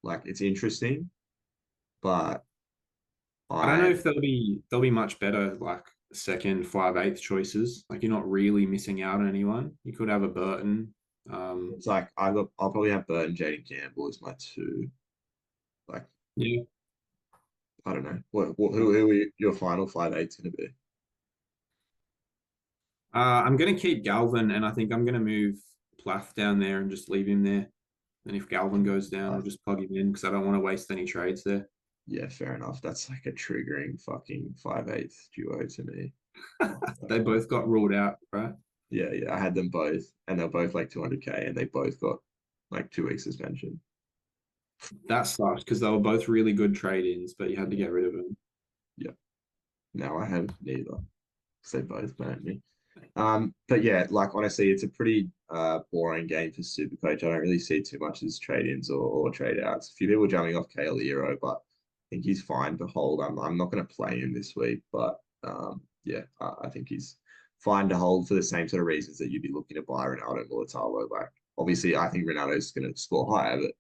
like it's interesting, but I don't know I if they'll be much better like second 5/8 choices. Like you're not really missing out on anyone. You could have a Burton. it's like I'll probably have Burton, Jaden Campbell as my two. Like Yeah. I don't know who are your final 5/8's gonna be? I'm gonna keep Galvin, and I think I'm gonna move Plath down there and just leave him there. And if Galvin goes down, I'll just plug him in because I don't want to waste any trades there. Yeah, fair enough. That's like a triggering fucking 5/8 duo to me. They both got ruled out, right? Yeah. I had them both, and they're both like 200k, and they both got like 2 weeks suspension. That sucks because they were both really good trade-ins, but you had to get rid of them. Yeah. Now I have neither because they both burnt me. But yeah, like honestly, it's a pretty boring game for Supercoach. I don't really see too much as trade-ins or trade outs. A few people jumping off Kale Hero, but think he's fine to hold. I'm not going to play him this week, but yeah, I think he's fine to hold for the same sort of reasons that you'd be looking to buy Ronaldo and Mulatalo. Like, obviously, I think Ronaldo's going to score higher, but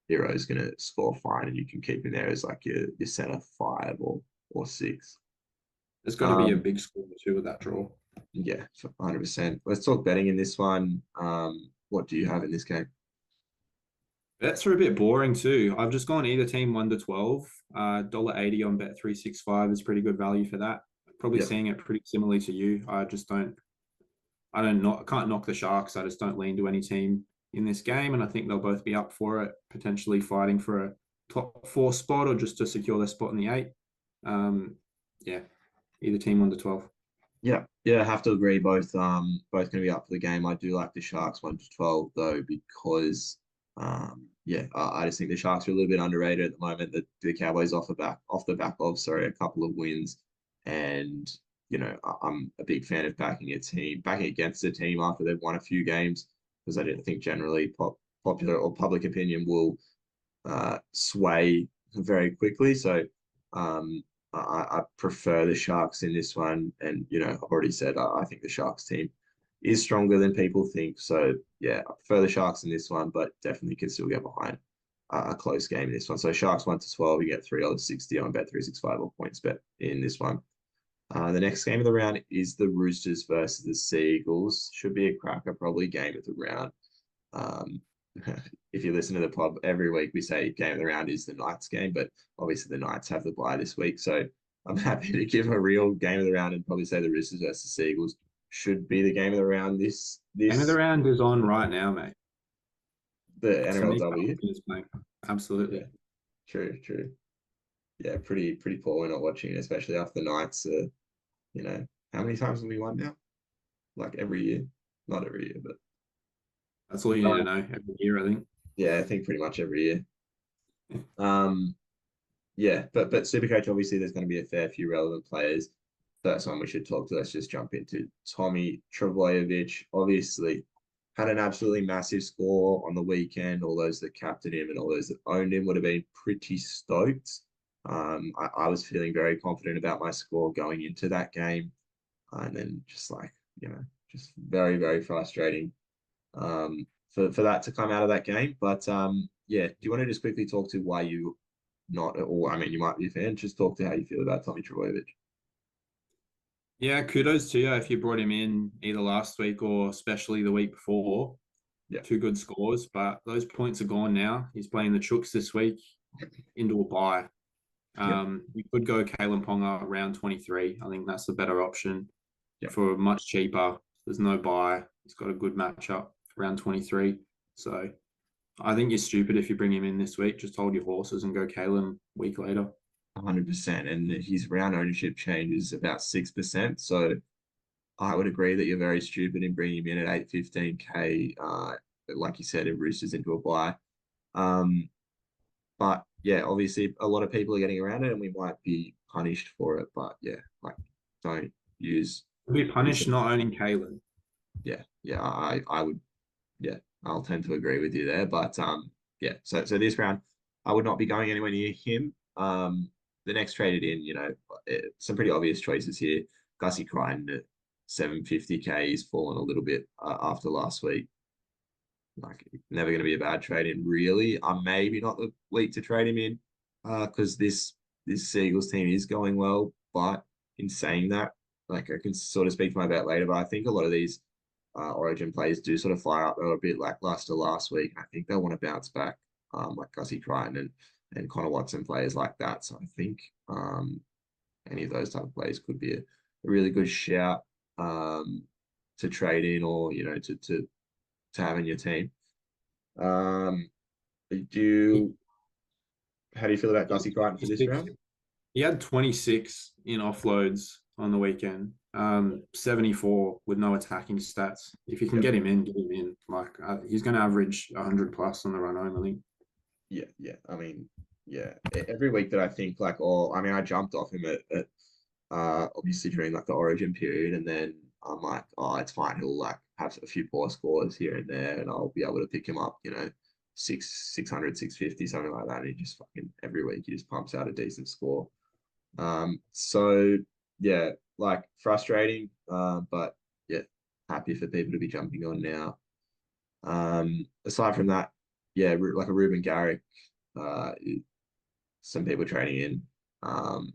Hero's going to score fine, and you can keep him there as like your center 5 or 6. There's got to be a big score too with that draw. Yeah, 100%. Let's talk betting in this one. What do you have in this game? Bets are a bit boring too. I've just gone either team 1 to 12. $1.80 on Bet365 is pretty good value for that. Probably Yep. seeing it pretty similarly to you. I can't knock the Sharks. I just don't lean to any team in this game, and I think they'll both be up for it, potentially fighting for a top 4 spot or just to secure their spot in the 8. Yeah, either team 1 to 12. Yeah, I have to agree. Both going to be up for the game. I do like the Sharks 1 to 12 though, because I just think the Sharks are a little bit underrated at the moment. The Cowboys off the back of a couple of wins, and I'm a big fan of backing against a team after they've won a few games, because I don't think generally popular or public opinion will sway very quickly. So I prefer the Sharks in this one, and I've already said I think the Sharks team is stronger than people think. So yeah, I prefer the Sharks in this one, but definitely can still get behind a close game in this one. So Sharks 1 to 12, you get $3.60 on Bet365 or points bet in this one. The next game of the round is the Roosters versus the Seagulls. Should be a cracker, probably game of the round. If you listen to the pod every week, we say game of the round is the Knights game, but obviously the Knights have the bye this week. So I'm happy to give a real game of the round and probably say the Roosters versus the Seagulls should be the game of the round. Game of the round is on right now, mate. The NRLW. Absolutely. Yeah, true. Yeah, pretty poor. We're not watching it, especially after the Knights. How many times have we won now? Like every year, not every year, but that's all you need to know every year, I think. Yeah, I think pretty much every year. Yeah, but Supercoach, obviously there's going to be a fair few relevant players. First one we should talk to, let's just jump into Tommy Trbojevic. Obviously had an absolutely massive score on the weekend. All those that captained him and all those that owned him would have been pretty stoked. I was feeling very confident about my score going into that game. And then just just very, very frustrating for that to come out of that game. But do you want to just quickly talk to why you not, or I mean, you might be a fan, just talk to how you feel about Tommy Trbojevic. Yeah, kudos to you if you brought him in either last week or especially the week before. Yeah. 2 good scores, but those points are gone now. He's playing the Chooks this week into a bye. You could go Kalen Ponga around 23. I think that's the better option for much cheaper. There's no buy. He's got a good matchup around 23. So I think you're stupid if you bring him in this week. Just hold your horses and go Kalen a week later. 100%. And his round ownership change is about 6%. So I would agree that you're very stupid in bringing him in at 815K. Like you said, if Roosters into a buy. But yeah, obviously a lot of people are getting around it and we might be punished for it. But yeah, don't use. Be punished not owning Kalen. Yeah, I would. Yeah, I'll tend to agree with you there. But so this round, I would not be going anywhere near him. The next traded in, some pretty obvious choices here. Gussie Crichton at 750K is fallen a little bit after last week. Never going to be a bad trade in, really. Maybe not the week to trade him in because this Seagulls team is going well. But in saying that, I can sort of speak to my bet later, but I think a lot of these Origin players do sort of fly up. They were a bit lackluster last week. I think they'll want to bounce back, like Gussie Crichton and Connor Watson, players like that. So I think any of those type of players could be a really good shout to trade in or to have in your team. How do you feel about Gussie Crichton for this round? He had 26 in offloads on the weekend, 74 with no attacking stats. If you can get him in, get him in. He's going to average 100 plus on the run home, I think. Yeah. I mean, every week that I think I jumped off him at obviously during the Origin period, and then I'm it's fine. He'll have a few poor scores here and there, and I'll be able to pick him up, 600, 650, something like that. And he just fucking every week he just pumps out a decent score. So yeah, like frustrating, but yeah, happy for people to be jumping on now. Aside from that, yeah, like a Ruben Garrick, uh, some people trading in.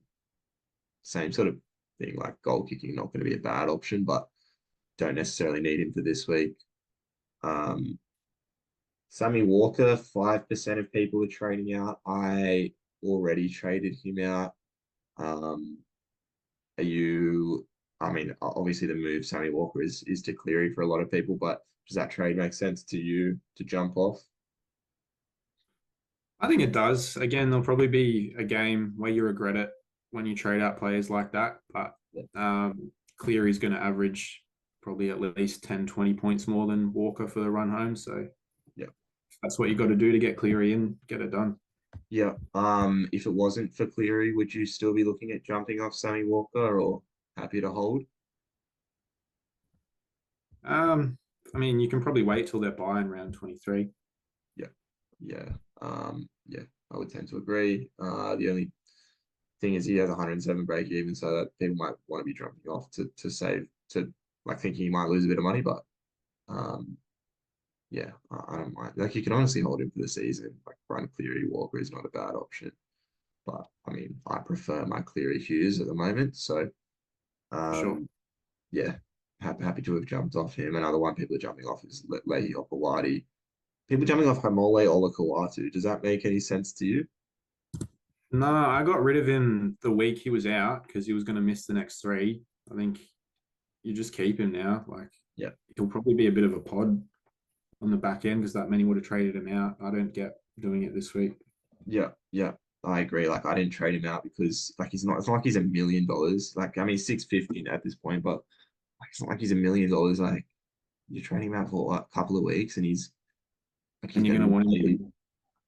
Same sort of thing, like goal kicking, not going to be a bad option, but don't necessarily need him for this week. Sammy Walker, 5% of people are trading out. I already traded him out. Are you, I mean, obviously the move Sammy Walker is to Cleary for a lot of people, but does that trade make sense to you to jump off? I think it does. Again, there'll probably be a game where you regret it when you trade out players like that. But Yeah. Cleary's going to average probably at least 10, 20 points more than Walker for the run home. So Yeah. that's what you got to do to get Cleary in, get it done. Yeah. If it wasn't for Cleary, would you still be looking at jumping off Sammy Walker or happy to hold? I mean, you can probably wait till they're buying round 23. Yeah. Yeah. Yeah, I would tend to agree. The only thing is he has 107 break even, so that people might want to be jumping off to save to like thinking he might lose a bit of money, but um yeah, I don't mind. Like you can honestly hold him for the season. Like Brian Cleary Walker is not a bad option. But I mean, I prefer my Cleary Hughes at the moment. So Sure. yeah, happy to have jumped off him. Another one people are jumping off is Leahy Opawati. People jumping off Hamole Olakawatu. Does that make any sense to you? No, I got rid of him the week he was out because he was going to miss the next three. I think you just keep him now. Like, Yeah. he'll probably be a bit of a pod on the back end because that many would have traded him out. I don't get doing it this week. Yeah, yeah, I agree. Like I didn't trade him out because like he's not. It's not like he's $1 million. Like I mean, 650 at this point, but like, it's not like he's $1 million. Like you're trading him out for what, a couple of weeks, and he's And you're going to going to be want him played. to.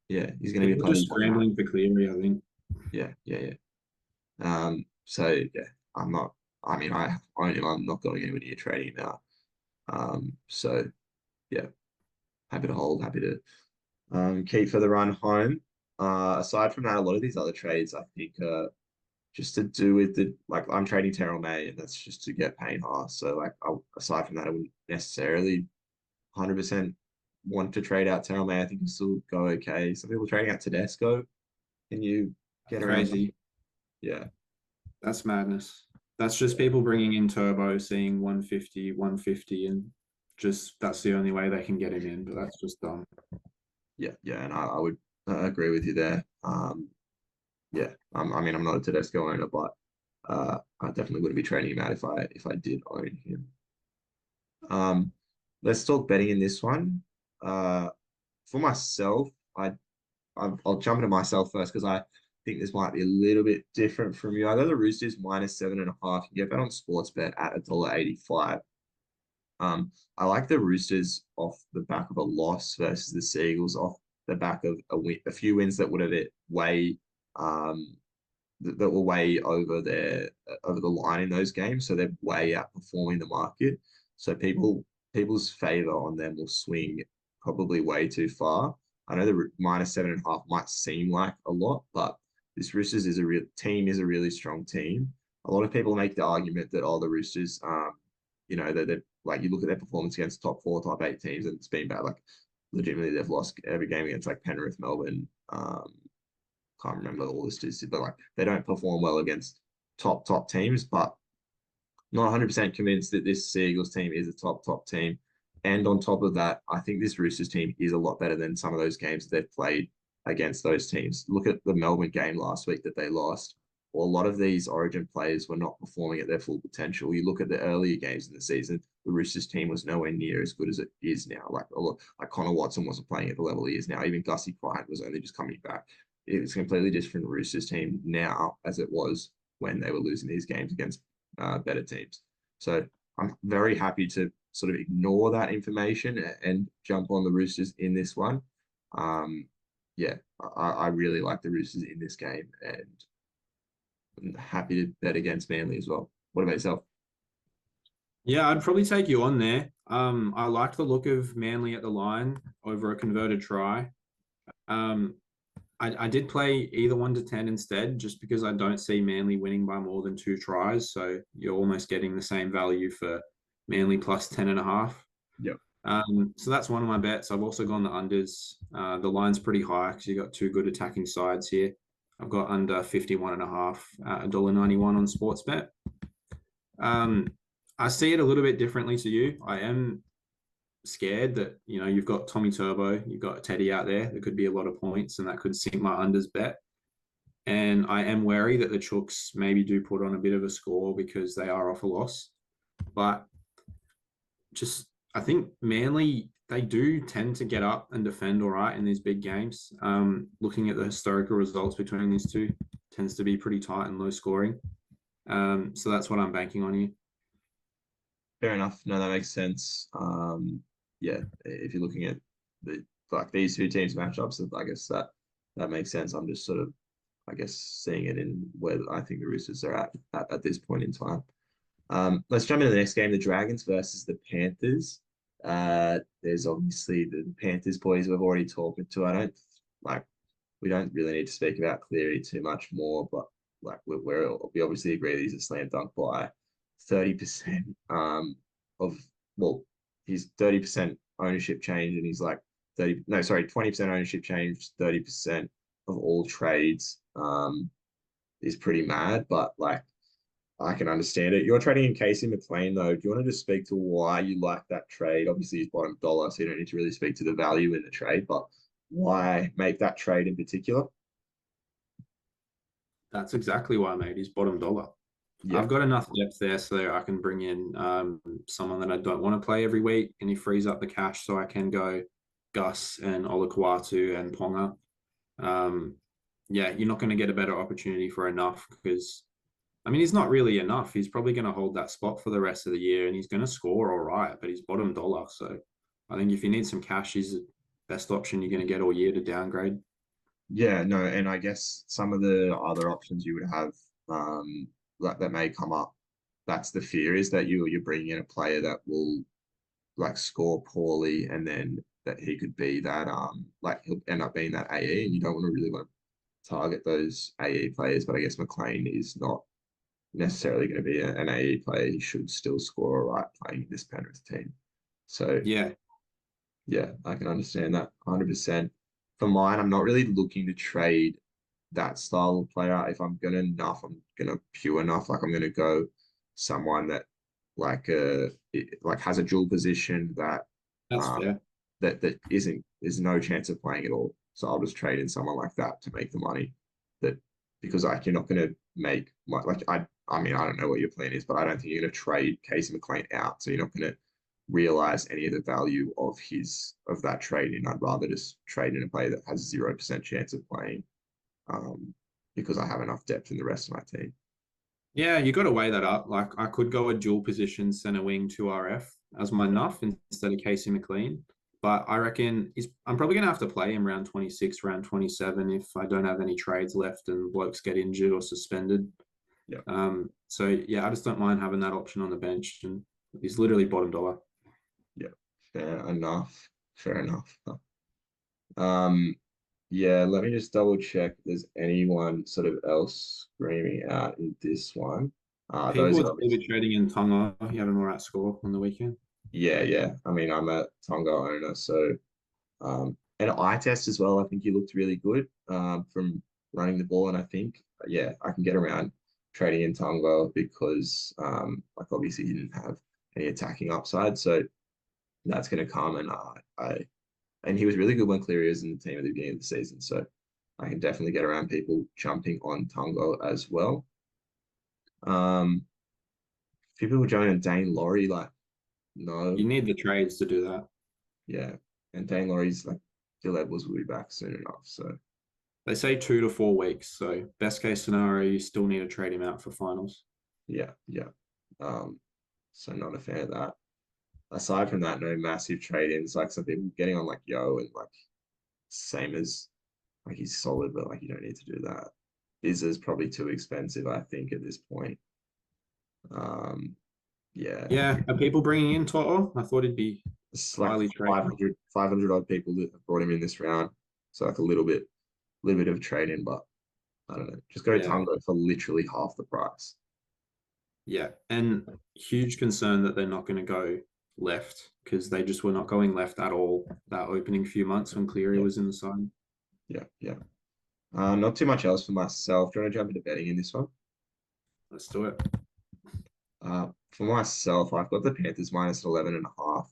Yeah, he's going to be People are just played. scrambling for Cleary, I think. Yeah, yeah, yeah. So yeah, I'm not. I mean, I own him. I'm not going anywhere near trading him out. So yeah, happy to hold. Happy to keep for the run home. Aside from that, a lot of these other trades, I think, just to do with the like I'm trading Terrell May, and that's just to get Payne Haas. So like, aside from that, I wouldn't necessarily 100% want to trade out Terrell May. I think it'll still go okay. Some people trading out Tedesco. Can you get around that? Crazy. Yeah, That's madness. That's just people bringing in Turbo, seeing 150, 150, and just that's the only way they can get him in. But that's just dumb. yeah, yeah, and I would agree with you there. Yeah, I mean, I'm not a Tedesco owner, but I definitely wouldn't be trading him out if I did own him. Um, let's talk betting in this one. Uh, for myself, I'll jump into myself first because I think this might be a little bit different from you. I go the Roosters -7.5. You get that on Sportsbet at $1.85. I like the Roosters off the back of a loss versus the Seagulls off the back of a few wins that would have it way um that were way over over the line in those games. So they're way outperforming the market. So people's favor on them will swing probably way too far. I know the -7.5 might seem like a lot, but this Roosters is is a really strong team. A lot of people make the argument that the Roosters, that they're like you look at their performance against top four, top eight teams, and it's been bad. Like legitimately, they've lost every game against like Penrith, Melbourne, can't remember all the statistics, but like they don't perform well against top teams. But not 100% convinced that this Seagulls team is a top team. And on top of that, I think this Roosters team is a lot better than some of those games that they've played against those teams. Look at the Melbourne game last week that they lost. Well, a lot of these Origin players were not performing at their full potential. You look at the earlier games in the season, the Roosters team was nowhere near as good as it is now. Like Connor Watson wasn't playing at the level he is now. Even Gussie Bryant was only just coming back. It's a completely different Roosters team now as it was when they were losing these games against better teams. So I'm very happy to sort of ignore that information and jump on the Roosters in this one. Yeah, I really like the Roosters in this game and I'm happy to bet against Manly as well. What about yourself? Yeah, I'd probably take you on there. I like the look of Manly at the line over a converted try. I did play either 1 to 10 instead, just because I don't see Manly winning by more than 2 tries. So you're almost getting the same value for Manly plus 10.5. Yep. So that's one of my bets. I've also gone the unders. The line's pretty high because you've got two good attacking sides here. I've got under 51.5 at $1.91 on Sportsbet. I see it a little bit differently to you. I am scared that, you've got Tommy Turbo, you've got Teddy out there. There could be a lot of points and that could sink my unders bet. And I am wary that the Chooks maybe do put on a bit of a score because they are off a loss. But I think Manly, they do tend to get up and defend all right in these big games. Looking at the historical results between these two, tends to be pretty tight and low scoring. So that's what I'm banking on here. Fair enough. No, that makes sense. Yeah, if you're looking at these two teams matchups, I guess that makes sense. I'm just sort of, I guess, seeing it in where I think the Roosters are at this point in time. Let's jump into the next game, the Dragons versus the Panthers. There's obviously the Panthers boys we've already talked to. We don't really need to speak about Cleary too much more, but we obviously agree that he's a slam dunk by 30% of, well, he's 30% ownership change, and he's like 20% ownership change, 30% of all trades is pretty mad, but I can understand it. You're trading in Casey McLean, though. Do you want to just speak to why you like that trade? Obviously, he's bottom dollar, so you don't need to really speak to the value in the trade, but why make that trade in particular? That's exactly why I made his bottom dollar. Yeah. I've got enough depth there so I can bring in someone that I don't want to play every week, and he frees up the cash so I can go Gus and Olakuatu and Ponga. Yeah, you're not going to get a better opportunity for enough because, he's not really enough. He's probably going to hold that spot for the rest of the year and he's going to score all right, but he's bottom dollar. So I think if you need some cash, he's the best option you're going to get all year to downgrade. Yeah, no, and I guess some of the other options you would have that may come up, that's the fear, is that you're bringing in a player that will score poorly, and then that he could be that he'll end up being that AE, and you don't really want to target those AE players. But I guess McLean is not necessarily going to be an AE player. He should still score all right playing this Penrith team. So Yeah, I can understand that 100%. For mine, I'm not really looking to trade that style of player. If I'm gonna I'm gonna pure enough. I'm gonna go someone that has a dual position that that's fair. that there's no chance of playing at all. So I'll just trade in someone like that to make the money. That Because you're not gonna make I don't know what your plan is, but I don't think you're gonna trade Casey McLean out. So you're not gonna realize any of the value of that trade in. I'd rather just trade in a player that has 0% chance of playing, because I have enough depth in the rest of my team. Yeah, you got to weigh that up. I could go a dual position center wing 2RF as my nuff instead of Casey McLean. But I reckon I'm probably going to have to play him round 26, round 27 if I don't have any trades left and blokes get injured or suspended. Yeah. So yeah, I just don't mind having that option on the bench, and he's literally bottom dollar. Yeah. Fair enough. Yeah, let me just double check if there's anyone sort of else screaming out in this one. People Those are are still be trading in Tonga. He had an all right score on the weekend. yeah. I'm a Tonga owner, so and eye test as well. I think he looked really good from running the ball, and I think I can get around trading in Tonga because obviously he didn't have any attacking upside, so that's going to come, and he was really good when Cleary was in the team at the beginning of the season, so I can definitely get around people jumping on Tonga as well. Few people joining Dane Laurie, no, You need the trades to do that. yeah, and Dane Laurie's Phil Edwards will be back soon enough, so. They say 2 to 4 weeks. So best case scenario, you still need to trade him out for finals. Yeah. So not a fan of that. Aside from that, no massive trade-ins. Some people getting on Yo, and same as he's solid, but you don't need to do that. Is probably too expensive, I think, at this point. Yeah. Yeah. Are people bringing in Toto? I thought he'd be It's highly traded. 500 odd people that have brought him in this round. So like a little bit of trading, but I don't know. Just go Yeah. Tungo for literally half the price. Yeah. And huge concern that they're not going to go left because they just were not going left at all that opening few months when Cleary Yeah, was in the side. yeah, yeah. Not too much else for myself. Do you want to jump into betting in this one? Let's do it. For myself, I've got the Panthers minus 11.5.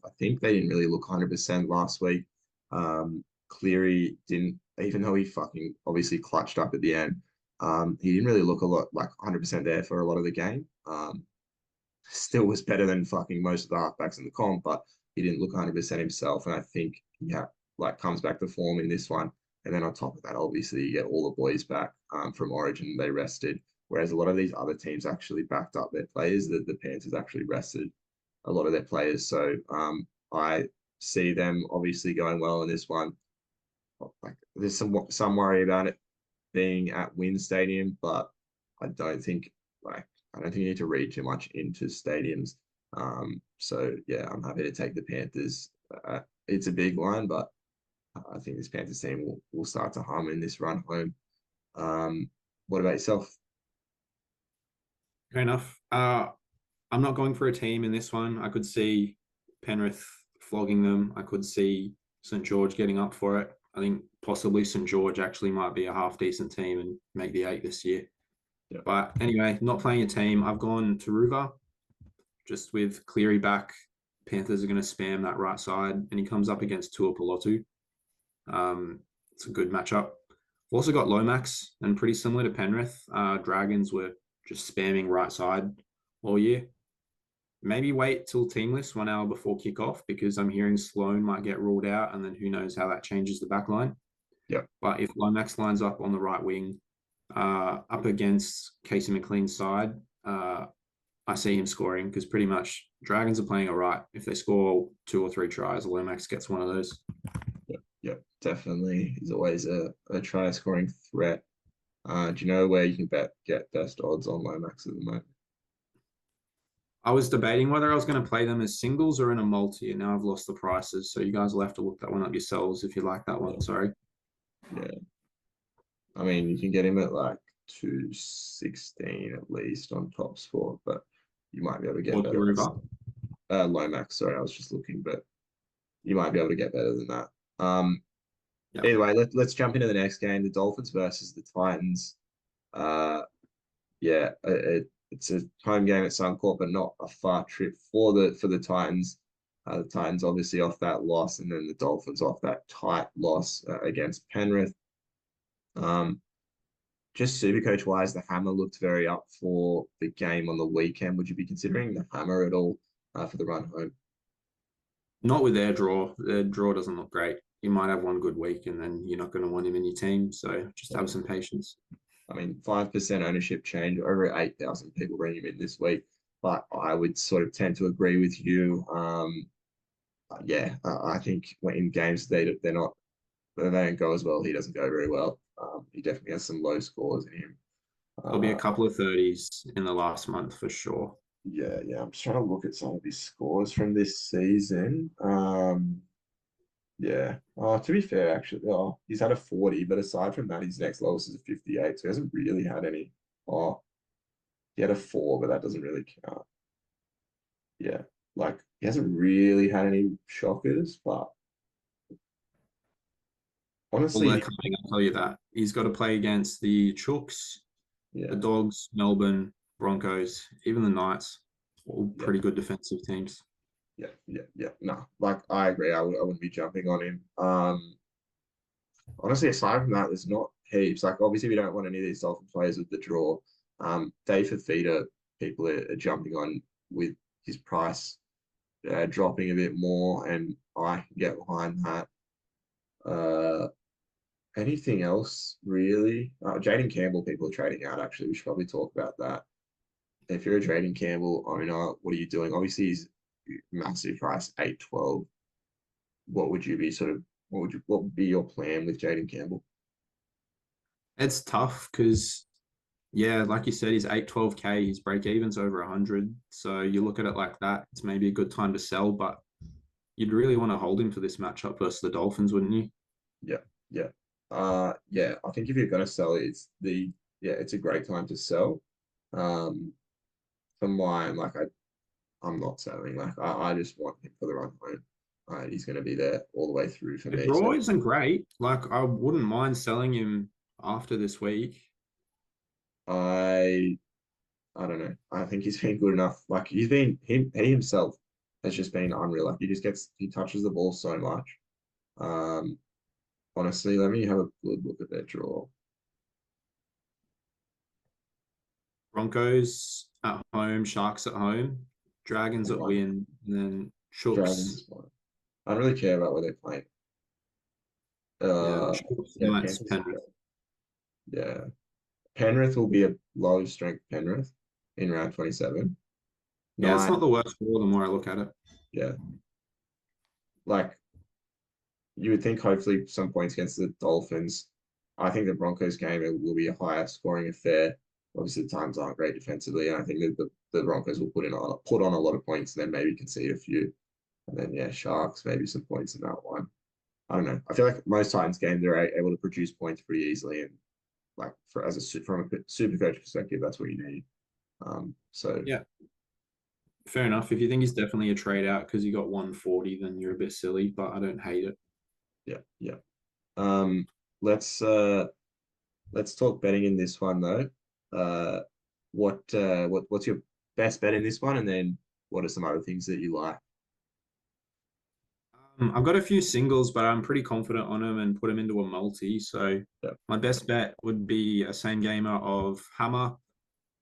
I think they didn't really look 100% last week. Cleary didn't, even though he fucking obviously clutched up at the end. He didn't really look a lot like 100% there for a lot of the game. Still was better than fucking most of the halfbacks in the comp, but he didn't look 100% himself. And I think, yeah, like comes back to form in this one. And then on top of that, obviously, you get all the boys back from Origin. They rested. Whereas a lot of these other teams actually backed up their players. The Panthers actually rested a lot of their players. So I see them obviously going well in this one. Like there's some worry about it being at Wynn Stadium, but I don't think like I don't think you need to read too much into stadiums. So yeah, I'm happy to take the Panthers. It's a big line, but I think this Panthers team will start to hum in this run home. What about yourself? Fair enough. I'm not going for a team in this one. I could see Penrith flogging them. I could see St. George getting up for it. I think possibly St. George actually might be a half decent team and make the 8 this year. Yeah. But anyway, not playing a team. I've gone to Ruva just with Cleary back. Panthers are going to spam that right side, and he comes up against Tuapolotu. It's a good matchup. I've also got Lomax, and pretty similar to Penrith. Dragons were just spamming right side all year. Maybe wait till teamless 1 hour before kickoff because I'm hearing Sloan might get ruled out, and then who knows how that changes the back line. Yeah. But if Lomax lines up on the right wing, up against Casey McLean's side, I see him scoring because pretty much Dragons are playing all right. If they score 2 or 3 tries, Lomax gets one of those. Yeah, definitely. He's always a try scoring threat. Do you know where you can get best odds on Lomax at the moment? I was debating whether I was going to play them as singles or in a multi, and now I've lost the prices. So you guys will have to look that one up yourselves if you like that one. Sorry. Yeah. I mean, you can get him at like 216 at least on Top Sport, but you might be able to get Or better. River. Lomax, sorry, I was just looking, but you might be able to get better than that. Yep. Anyway, let's jump into the next game, the Dolphins versus the Titans. Yeah, it's a home game at Suncorp, but not a far trip for the Titans. The Titans obviously off that loss, and then the Dolphins off that tight loss against Penrith. Just Supercoach wise, the hammer looked very up for the game on the weekend. Would you be considering the hammer at all for the run home? Not with their draw. Their draw doesn't look great. You might have one good week and then you're not going to want him in your team. So just have some patience. I mean, 5% ownership change, over 8,000 people bring him in this week. But I would sort of tend to agree with you. Yeah, I think in games they don't go as well. He doesn't go very well. He definitely has some low scores in him. There'll be a couple of 30s in the last month for sure. Yeah. I'm just trying to look at some of his scores from this season. Yeah. Oh, to be fair, actually, he's had a 40, but aside from that, his next lowest is a 58. So he hasn't really had any. Oh, he had a 4, but that doesn't really count. Yeah. Like he hasn't really had any shockers, but Well, they're honestly, coming, I'll tell you that. He's got to play against the Chooks, the yeah. Dogs, Melbourne, Broncos, even the Knights. All Yeah. pretty good defensive teams. Yeah. No, like I agree. I wouldn't be jumping on him. Honestly, aside from that, there's not heaps. Like obviously, we don't want any of these Dolphin players with the draw. Dave Fafita, people are jumping on with his price dropping a bit more, and I can get behind that. Uh, Anything else really? Jaden Campbell, people are trading out. Actually, we should probably talk about that. If you're a Jaden Campbell owner, what are you doing? Obviously, he's massive price, 812. What would you be what would be your plan with Jaden Campbell? It's tough because, yeah, like you said, he's 812K, his break even's over 100. So you look at it like that, it's maybe a good time to sell, but you'd really want to hold him for this matchup versus the Dolphins, wouldn't you? Yeah. Yeah, I think if you're gonna sell it, it's a great time to sell. Um, for mine, I'm not selling. I just want him for the run home. He's gonna be there all the way through for The me. So draw isn't great. Like I wouldn't mind selling him after this week. I I don't know. I think he's been good enough. Like he himself has just been unreal. Like he touches the ball so much. Um, honestly, let me have a good look at their draw. Broncos at home, Sharks at home, Dragons at One win, and then Chooks. Dragons one. I don't really care about where they're playing. Yeah, Uh, Chooks, yeah, Knights, Panthers. Penrith. Yeah, Penrith will be a low strength Penrith in round 27. Yeah, it's not Nine, the worst draw the more I look at it. yeah, like you would think hopefully some points against the Dolphins. I think the Broncos game it will be a higher scoring affair. Obviously, the Titans aren't great defensively, and I think that the Broncos will put on a lot of points and then maybe concede a few. And then yeah, Sharks maybe some points in that one. I don't know. I feel like most Titans games they're able to produce points pretty easily, and like from a super coach perspective, that's what you need. So Yeah, fair enough. If you think he's definitely a trade out because you got 140, then you're a bit silly, but I don't hate it. yeah, yeah. Um, let's uh let's talk betting in this one though. Uh, what's your best bet in this one, and then what are some other things that you like? I've got a few singles, but I'm pretty confident on them and put them into a multi. So Yeah, my best bet would be a same gamer of Hammer,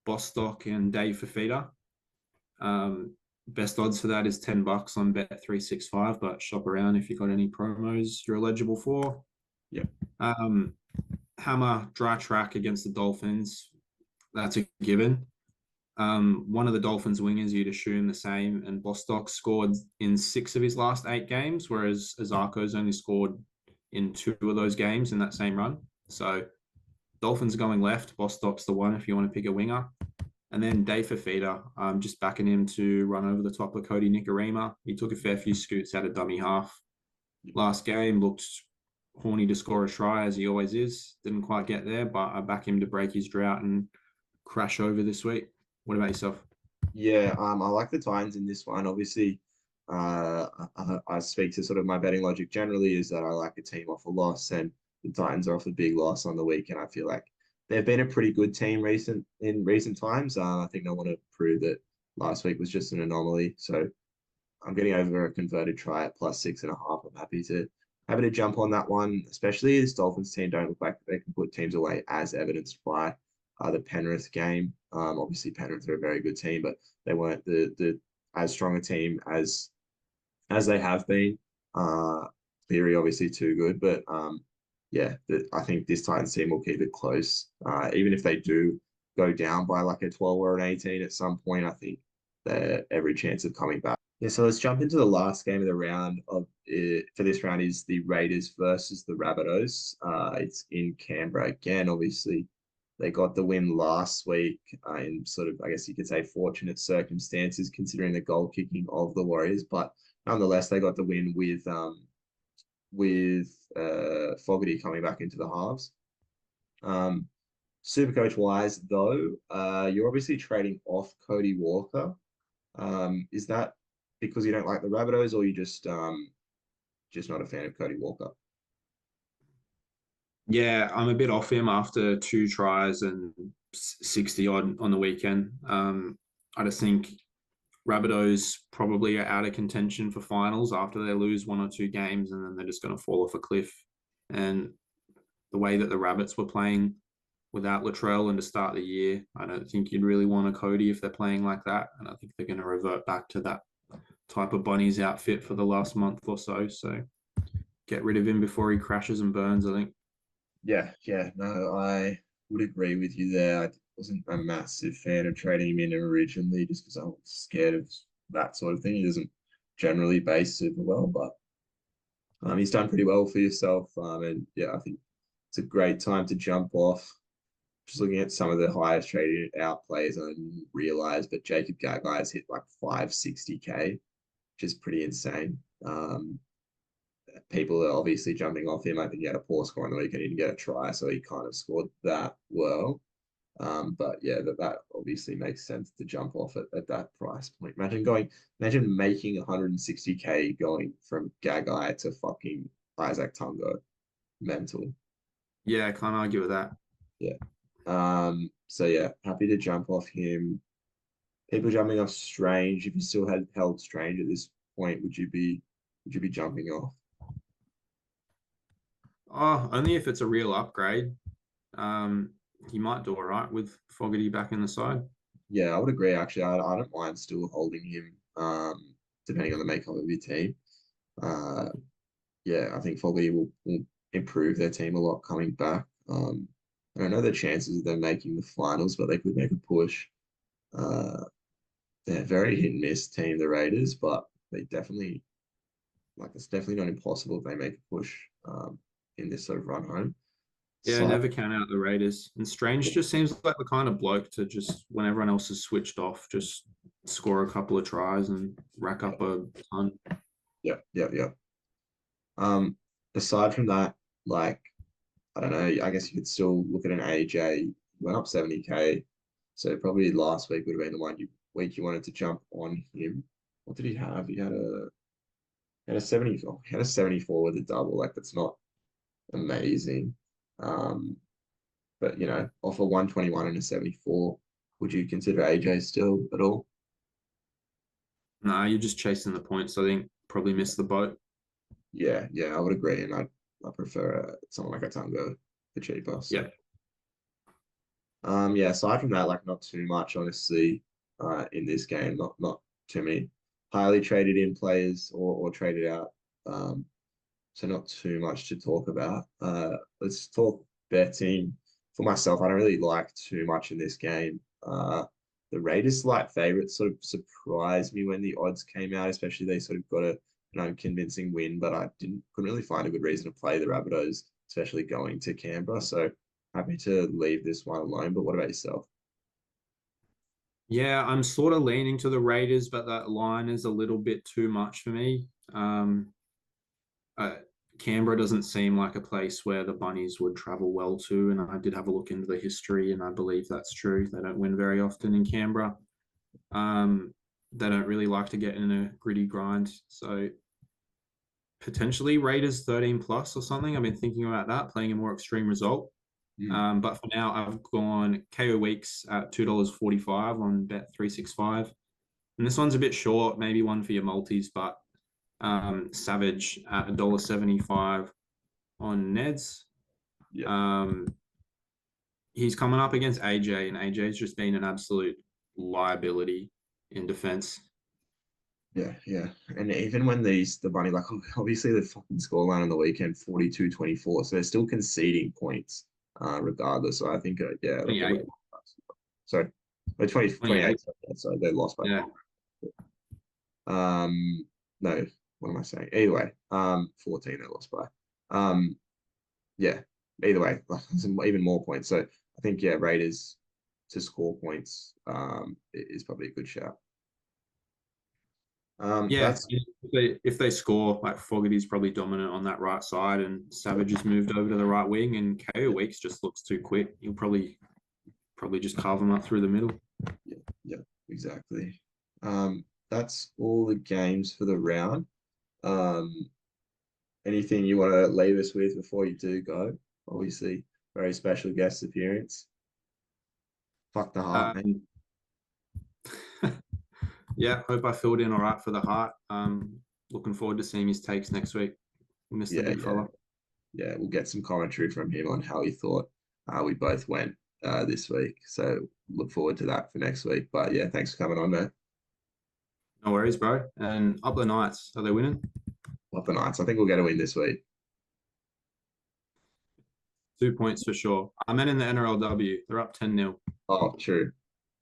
Bostock, and Dave Fafita. Best odds for that is $10 on Bet365, but shop around if you've got any promos you're eligible for. yeah, Um, Hammer, dry track against the Dolphins. That's a given. One of the Dolphins wingers, you'd assume the same, and Bostock scored in 6 of his last 8 games, whereas Azarko's only scored in 2 of those games in that same run. So Dolphins going left, Bostock's the one if you want to pick a winger. And then Dave Fafita, just backing him to run over the top of Cody Nicarima. He took a fair few scoots out of dummy half. Last game looked horny to score a try, as he always is. Didn't quite get there, but I back him to break his drought and crash over this week. What about yourself? yeah. I like the Titans in this one. Obviously, I speak to sort of my betting logic generally is that I like a team off a loss, and the Titans are off a big loss on the week, and I feel like they've been a pretty good team in recent times. I think I want to prove that last week was just an anomaly. So I'm getting over a converted try at +6.5. I'm happy to jump on that one, especially this Dolphins team don't look like they can put teams away as evidenced by the Penrith game. Obviously Penrith are a very good team, but they weren't the as strong a team as they have been. Cleary obviously too good, but yeah, I think this Titans team will keep it close. Even if they do go down by like a 12 or an 18 at some point, I think they're every chance of coming back. Yeah, so let's jump into the last game of the round of it for this round is the Raiders versus the Rabbitohs. It's in Canberra again. Obviously, they got the win last week in sort of, I guess you could say, fortunate circumstances considering the goal kicking of the Warriors, but nonetheless, they got the win with Fogarty coming back into the halves. Um, Supercoach wise, though, you're obviously trading off Cody Walker. Is that because you don't like the Rabbitohs, or you just not a fan of Cody Walker? Yeah, I'm a bit off him after 2 tries and 60 odd on the weekend. I just think Rabbitohs probably are out of contention for finals after they lose 1 or 2 games, and then they're just going to fall off a cliff. And the way that the Rabbits were playing without Latrell and to start the year, I don't think you'd really want a Cody if they're playing like that. And I think they're going to revert back to that type of Bunnies outfit for the last month or so. So get rid of him before he crashes and burns, I think. Yeah, no, I would agree with you there. I wasn't a massive fan of trading him in originally just because I was scared of that sort of thing. He doesn't generally base super well, but he's done pretty well for yourself. And yeah, I think it's a great time to jump off. Just looking at some of the highest traded out players, I didn't realize, but Jacob Gagai has hit like 560K, which is pretty insane. people are obviously jumping off him. I think he had a poor score on the weekend. He didn't get a try, so he kind of scored that well. But yeah, that obviously makes sense to jump off at that price point. Imagine making 160K going from Gagai to fucking Isaac Tungo. Mental. Yeah, I can't argue with that. Yeah. So yeah, happy to jump off him. People jumping off Strange. If you still had held Strange at this point, would you be jumping off? Oh, only if it's a real upgrade. He might do all right with Fogarty back in the side. Yeah, I would agree. Actually, I don't mind still holding him. Depending on the makeup of your team. Uh, yeah, I think Fogarty will improve their team a lot coming back. I don't know the chances of them making the finals, but they could make a push. Uh, they're a very hit and miss team, the Raiders, but they definitely it's definitely not impossible if they make a push in this sort of run home. Yeah, So never count out the Raiders. And Strange just seems like the kind of bloke to just, when everyone else is switched off, just score a couple of tries and rack up a ton. yeah. Um, aside from that, like I don't know, I guess you could still look at an AJ. He went up 70K, so probably last week would have been the week you wanted to jump on him. What did he have? He had a 74. He had a 74 with a double. Like that's not amazing. Um, but off a 121 and a 74, would you consider AJ still at all? No, you're just chasing the points. I think probably missed the boat. Yeah, I would agree, and I prefer someone like a Tango for cheaper. So Yeah. yeah. Aside from that, like not too much, honestly, in this game, not too many highly traded in players or traded out. So not too much to talk about. Let's talk betting. For myself, I don't really like too much in this game. The Raiders slight favorites sort of surprised me when the odds came out, especially they sort of got an unconvincing win, but I couldn't really find a good reason to play the Rabbitohs, especially going to Canberra. So happy to leave this one alone. But what about yourself? Yeah, I'm sort of leaning to the Raiders, but that line is a little bit too much for me. Uh, Canberra doesn't seem like a place where the Bunnies would travel well to, and I did have a look into the history, and I believe that's true. They don't win very often in Canberra. They don't really like to get in a gritty grind, so potentially Raiders 13 plus or something. I've been thinking about that, playing a more extreme result. But for now, I've gone KO Weeks at $2.45 on Bet365. And this one's a bit short, maybe one for your multis, but Savage at $1.75 on Neds. Yeah. He's coming up against AJ, and AJ's just been an absolute liability in defense. Yeah. And even when the Bunny, like obviously the fucking scoreline on the weekend, 42-24, so they're still conceding points, regardless. So I think, yeah, like, 28. sorry, 20, 28. 28, so they lost by Yeah. no, what am I saying? Either way, 14 they lost by. Yeah, either way, even more points. So I think, yeah, Raiders to score points, is probably a good shout. Yeah, That's if they score, like Fogarty's probably dominant on that right side, and Savage has moved over to the right wing, and KO Weeks just looks too quick. He'll probably just carve them up through the middle. yeah, exactly. That's all the games for the round. Um, anything you want to leave us with before you do go? Obviously, very special guest appearance. Fuck the heart, mate. Um, yeah, hope I filled in all right for the heart. Looking forward to seeing his takes next week. Mr. Yeah, Big Fella. yeah. We'll get some commentary from him on how he thought we both went this week. So look forward to that for next week. But yeah, thanks for coming on, mate. No worries, bro. And up the Knights, are they winning? Up the Knights. I think we'll get a win this week. 2 points for sure. I meant in the NRLW. They're up 10-0. Oh, true.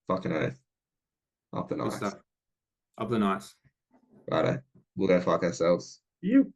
Fucking oath. Up the Good Knights. stuff. Up the Knights. Righto. We'll go fuck ourselves. You.